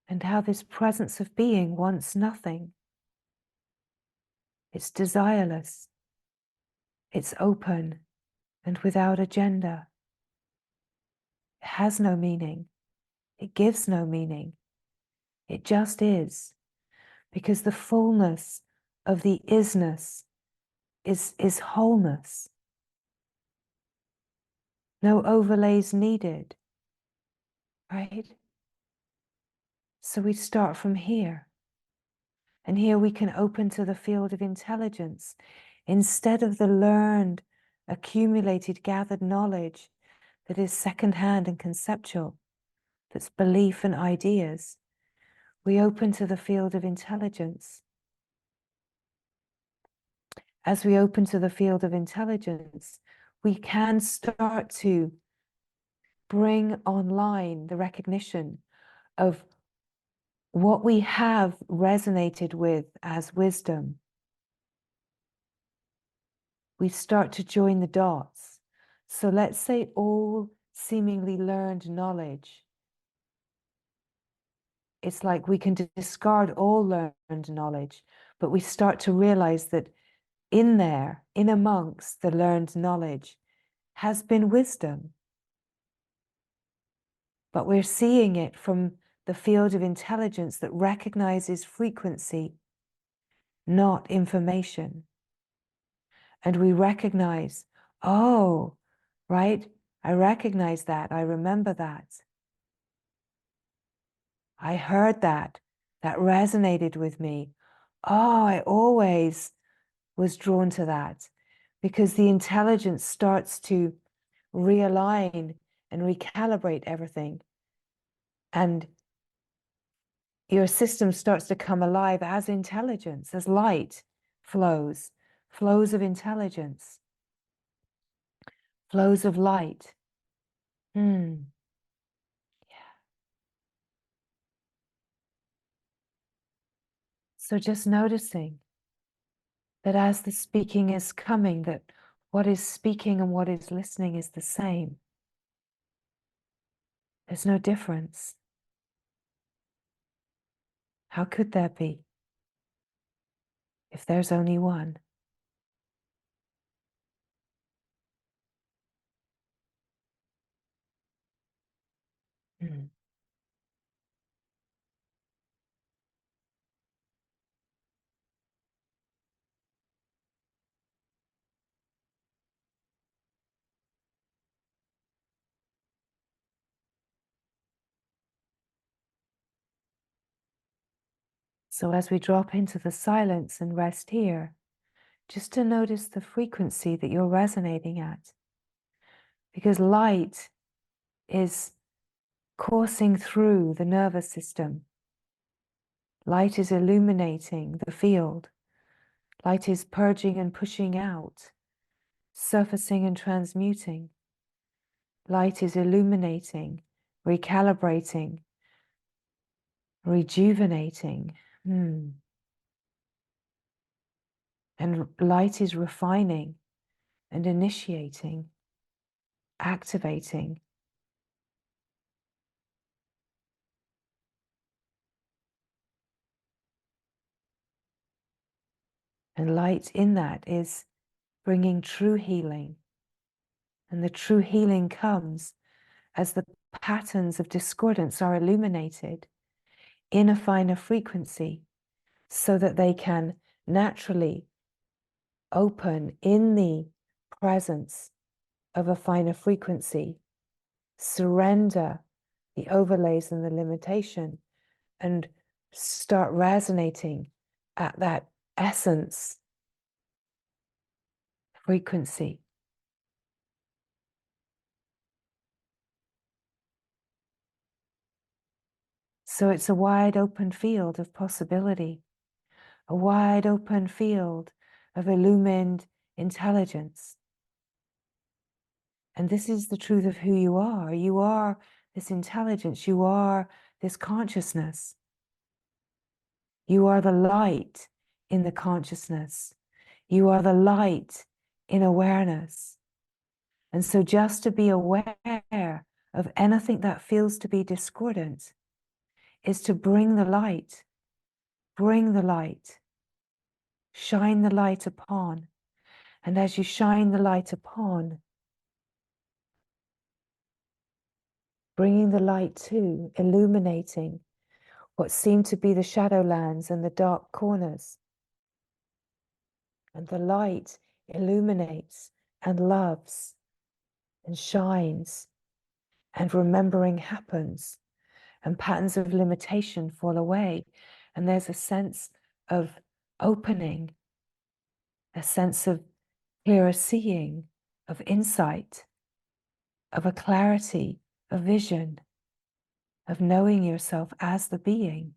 and how this presence of being wants nothing. It's desireless. It's open and without agenda. It has no meaning. It gives no meaning. It just is, because the fullness of the isness is wholeness. No overlays needed, right? So we start from here. And here we can open to the field of intelligence instead of the learned, accumulated, gathered knowledge that is secondhand and conceptual, that's belief and ideas. We open to the field of intelligence. As we open to the field of intelligence, we can start to bring online the recognition of what we have resonated with as wisdom. We start to join the dots. So let's say all seemingly learned knowledge. It's like we can discard all learned knowledge, but we start to realize that in there, in amongst the learned knowledge, has been wisdom. But we're seeing it from the field of intelligence that recognizes frequency, not information. And we recognize, oh, right? I recognize that. I remember that. I heard that. That resonated with me. Oh, I always was drawn to that, because the intelligence starts to realign and recalibrate everything. And your system starts to come alive as intelligence, as light flows, flows of intelligence, flows of light. Yeah. So just noticing that as the speaking is coming, that what is speaking and what is listening is the same. There's no difference. How could there be if there's only one? So as we drop into the silence and rest here, just to notice the frequency that you're resonating at. Because light is coursing through the nervous system. Light is illuminating the field. Light is purging and pushing out, surfacing and transmuting. Light is illuminating, recalibrating, rejuvenating. And light is refining and initiating, activating, And light in that is bringing true healing. And the true healing comes as the patterns of discordance are illuminated in a finer frequency so that they can naturally open in the presence of a finer frequency, surrender the overlays and the limitation, and start resonating at that essence frequency. So it's a wide open field of possibility, a wide open field of illumined intelligence. And this is the truth of who you are. You are this intelligence. You are this consciousness. You are the light in the consciousness. You are the light in awareness. And so just to be aware of anything that feels to be discordant is to bring the light, shine the light upon. And as you shine the light upon, bringing the light to, illuminating what seem to be the shadowlands and the dark corners. And the light illuminates and loves and shines, and remembering happens, and patterns of limitation fall away. And there's a sense of opening, a sense of clearer seeing, of insight, of a clarity, a vision, of knowing yourself as the being,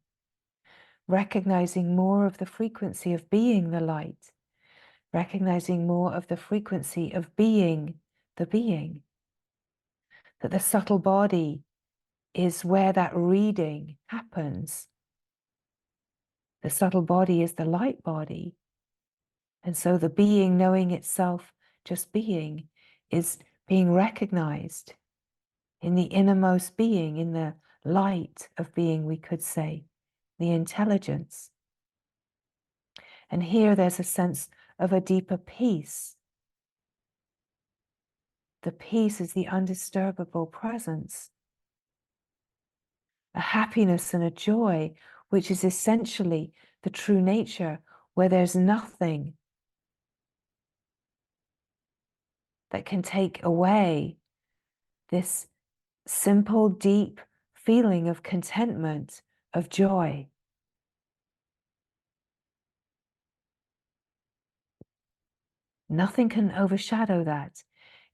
recognizing more of the frequency of being the light, recognizing more of the frequency of being the being, that the subtle body is where that reading happens. The subtle body is the light body. And so the being knowing itself just being is being recognized in the innermost being, in the light of being, we could say, the intelligence. And here there's a sense of a deeper peace. The peace is the undisturbable presence, a happiness and a joy, which is essentially the true nature, where there's nothing that can take away this simple, deep feeling of contentment, of joy. Nothing can overshadow that.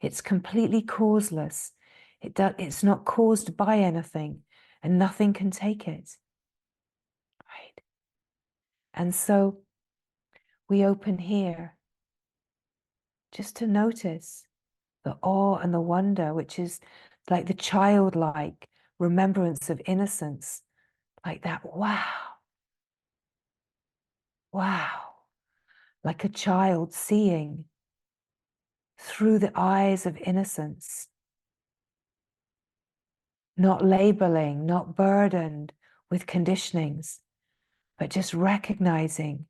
It's completely causeless. It's not caused by anything, and nothing can take it. Right? And so we open here just to notice the awe and the wonder, which is like the childlike remembrance of innocence, like that, wow, wow, like a child seeing through the eyes of innocence, not labeling, not burdened with conditionings, but just recognizing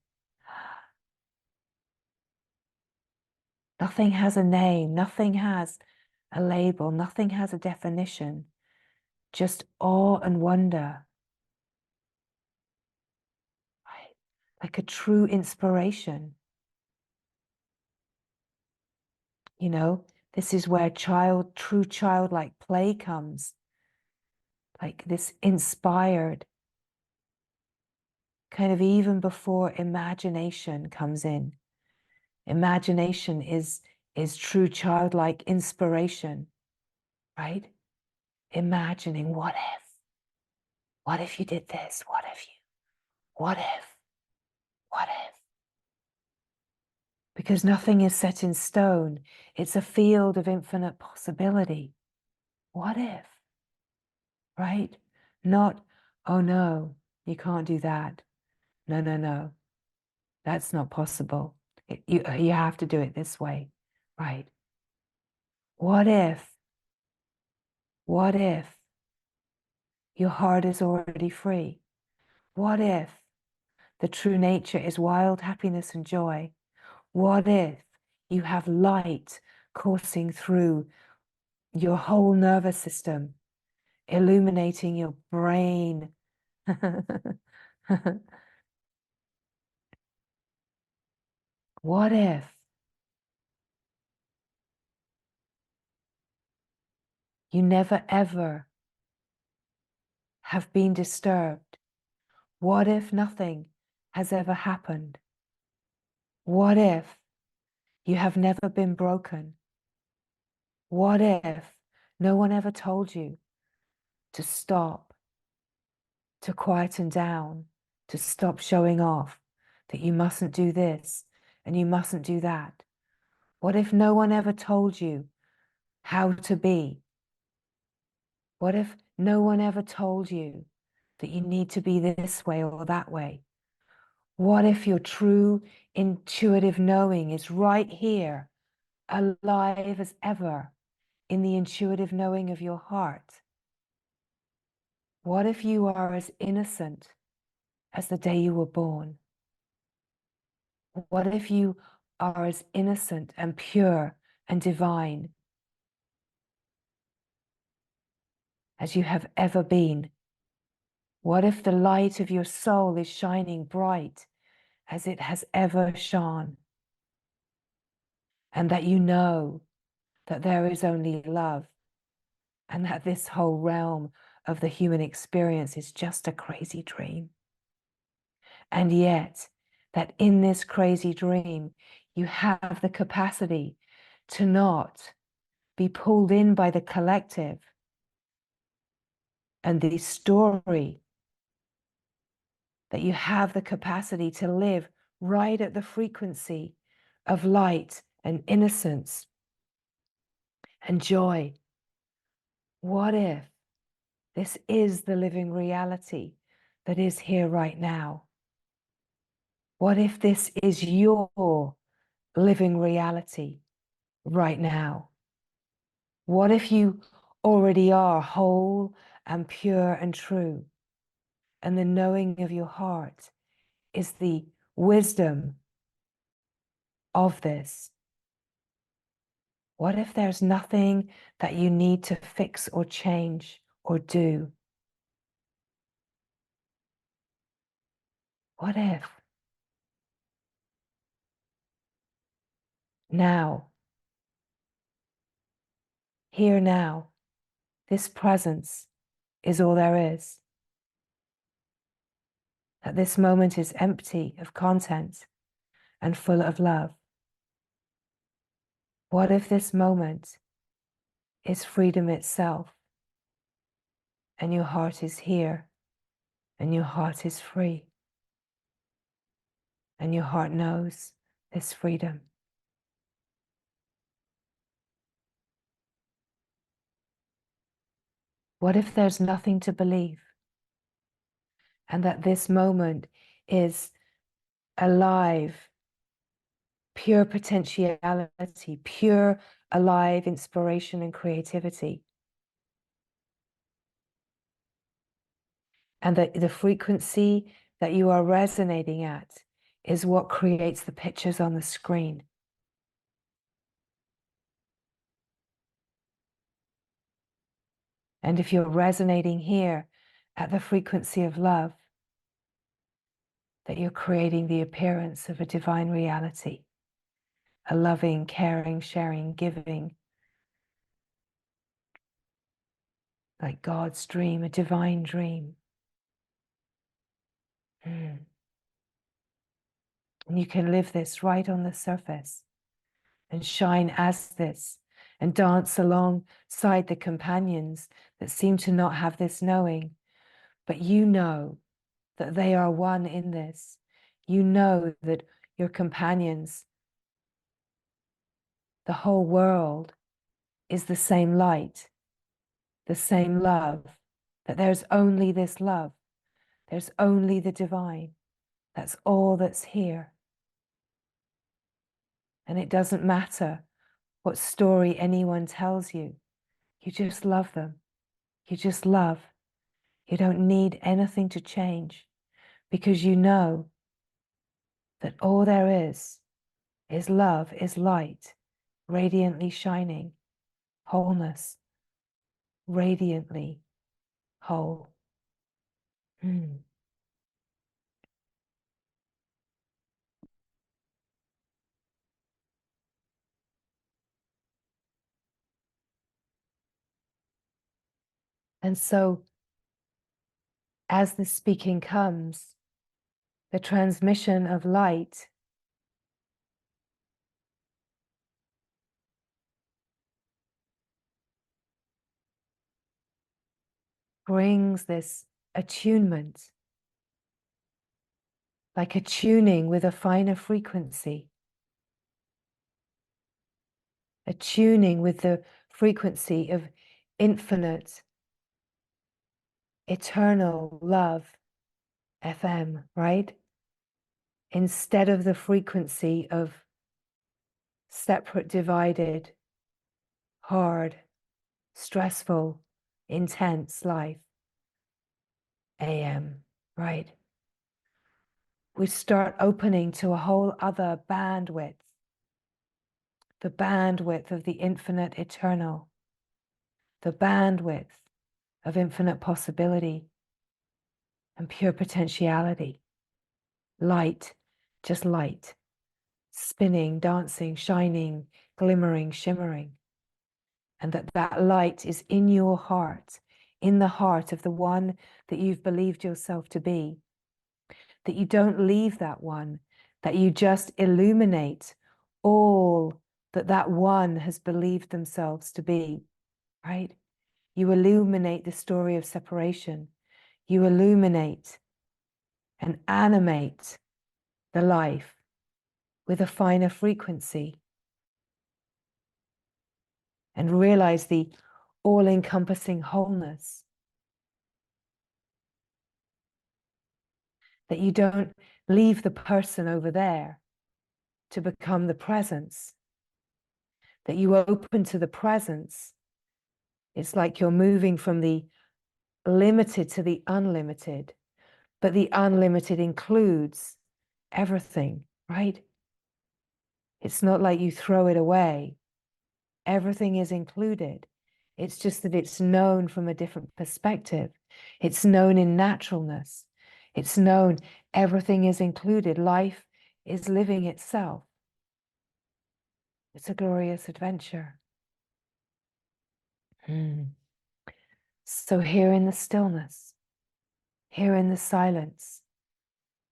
nothing has a name, nothing has a label, nothing has a definition, just awe and wonder, right? Like a true inspiration. You know, this is where true childlike play comes, like this inspired, kind of even before imagination comes in. Imagination is true childlike inspiration, right? Imagining, what if you did this? What if? Because nothing is set in stone. It's a field of infinite possibility. What if, right? Not, oh no, you can't do that. No, that's not possible. You have to do it this way, right? What if your heart is already free? What if the true nature is wild happiness and joy? What if you have light coursing through your whole nervous system, illuminating your brain? What if you never ever have been disturbed? What if nothing has ever happened? What if you have never been broken? What if no one ever told you to stop, to quieten down, to stop showing off, that you mustn't do this and you mustn't do that? What if no one ever told you how to be? What if no one ever told you that you need to be this way or that way? What if your true intuitive knowing is right here, alive as ever, in the intuitive knowing of your heart? What if you are as innocent as the day you were born? What if you are as innocent and pure and divine as you have ever been? What if the light of your soul is shining bright as it has ever shone? And that you know that there is only love, and that this whole realm of the human experience is just a crazy dream. And yet, that in this crazy dream, you have the capacity to not be pulled in by the collective and the story, that you have the capacity to live right at the frequency of light and innocence and joy. What if this is the living reality that is here right now? What if this is your living reality right now? What if you already are whole and pure and true, and the knowing of your heart is the wisdom of this? What if there's nothing that you need to fix or change or do? What if now, here now, this presence is all there is? That this moment is empty of content and full of love? What if this moment is freedom itself, and your heart is here, and your heart is free, and your heart knows this freedom? What if there's nothing to believe, and that this moment is alive, pure potentiality, pure, alive inspiration and creativity? And that the frequency that you are resonating at is what creates the pictures on the screen. And if you're resonating here at the frequency of love, that you're creating the appearance of a divine reality, a loving, caring, sharing, giving, like God's dream, a divine dream. And you can live this right on the surface and shine as this and dance alongside the companions that seem to not have this knowing, but you know that they are one in this. You know that your companions, the whole world, is the same light, the same love, that there's only this love, there's only the divine. That's all that's here. And it doesn't matter what story anyone tells you. You just love them. You just love. You don't need anything to change, because you know that all there is love, is light, radiantly shining, wholeness, radiantly whole. Mm. And so, as the speaking comes, the transmission of light brings this attunement, like a tuning with a finer frequency, a tuning with the frequency of infinite, eternal love, FM, right? Instead of the frequency of separate, divided, hard, stressful, intense life, AM, right? We start opening to a whole other bandwidth, the bandwidth of the infinite eternal, the bandwidth of infinite possibility and pure potentiality. Light, just light, spinning, dancing, shining, glimmering, shimmering. And that light is in your heart, in the heart of the one that you've believed yourself to be. That you don't leave that one, that you just illuminate all that that one has believed themselves to be, right? You illuminate the story of separation. You illuminate and animate the life with a finer frequency and realize the all-encompassing wholeness. That you don't leave the person over there to become the presence. That you open to the presence. It's like you're moving from the limited to the unlimited, but the unlimited includes everything, right? It's not like you throw it away. Everything is included. It's just that it's known from a different perspective. It's known in naturalness. It's known everything is included. Life is living itself. It's a glorious adventure. So here in the stillness, here in the silence,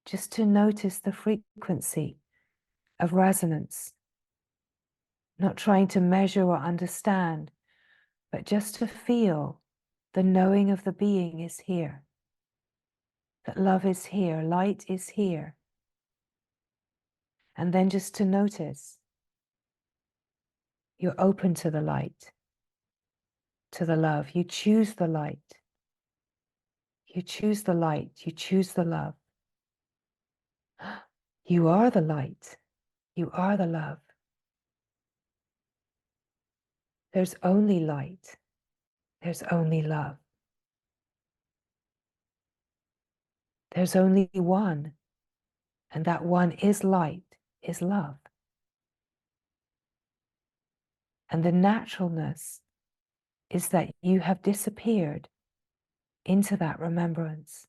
just to notice the frequency of resonance, not trying to measure or understand, but just to feel the knowing of the being is here, that love is here, light is here. And then just to notice you're open to the light, to the love. You choose the light. You choose the light. You choose the love. You are the light. You are the love. There's only light. There's only love. There's only one. And that one is light, is love. And the naturalness is that you have disappeared into that remembrance.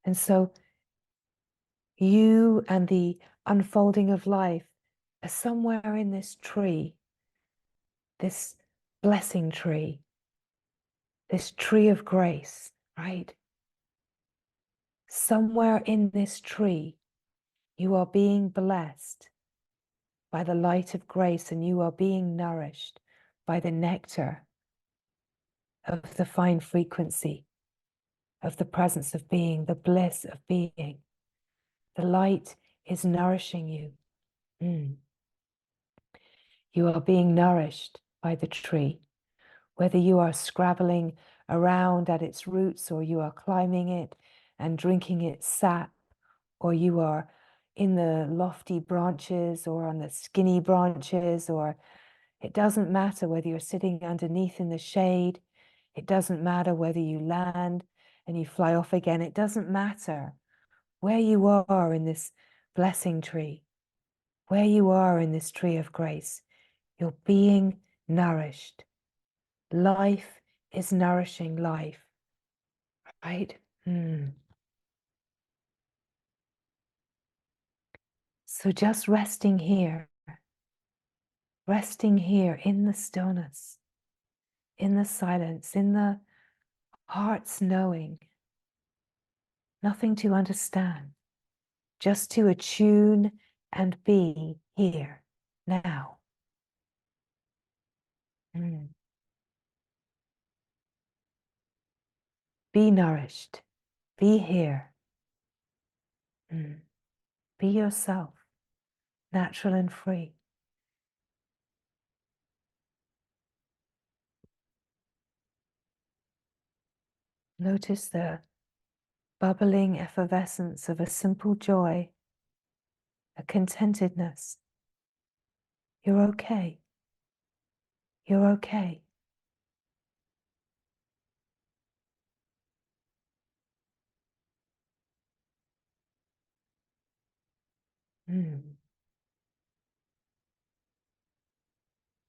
And so you and the unfolding of life are somewhere in this tree, this blessing tree, this tree of grace, right? Somewhere in this tree, you are being blessed by the light of grace, and you are being nourished by the nectar of the fine frequency of the presence of being, the bliss of being. The light is nourishing you. You are being nourished by the tree, whether you are scrabbling around at its roots, or you are climbing it and drinking its sap, or you are in the lofty branches or on the skinny branches, or it doesn't matter whether you're sitting underneath in the shade. It doesn't matter whether you land and you fly off again. It doesn't matter where you are in this blessing tree, where you are in this tree of grace, you're being nourished. Life is nourishing life, right? So just resting here in the stillness, in the silence, in the heart's knowing, nothing to understand, just to attune and be here now. Be nourished, be here, be yourself, natural and free. Notice the bubbling effervescence of a simple joy, a contentedness. You're okay. You're okay.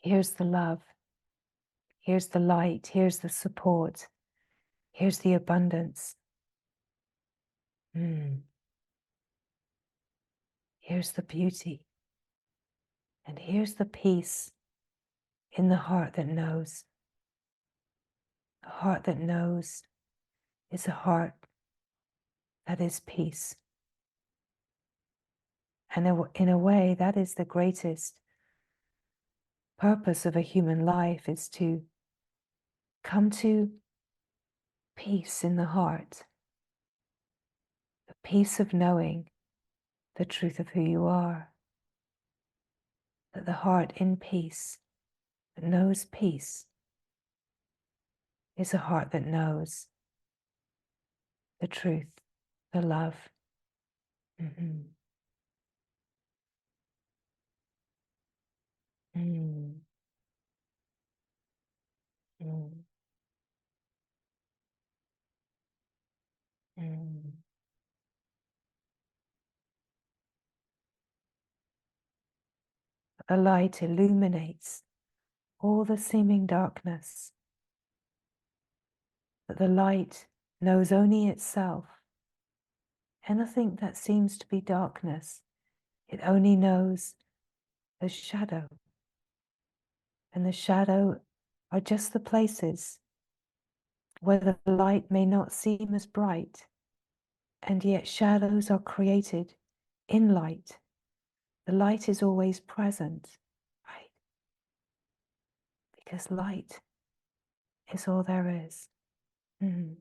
Here's the love. Here's the light. Here's the support. Here's the abundance. Here's the beauty. And here's the peace in the heart that knows. A heart that knows is a heart that is peace. And in a way, that is the greatest purpose of a human life, is to come to peace in the heart, the peace of knowing the truth of who you are. That the heart in peace, that knows peace, is a heart that knows the truth, the love. Mm. Mm. Mm. The light illuminates all the seeming darkness, that the light knows only itself. Anything that seems to be darkness, it only knows the shadow. And the shadow are just the places where the light may not seem as bright, and yet shadows are created in light. The light is always present, right? Because light is all there is. Mm.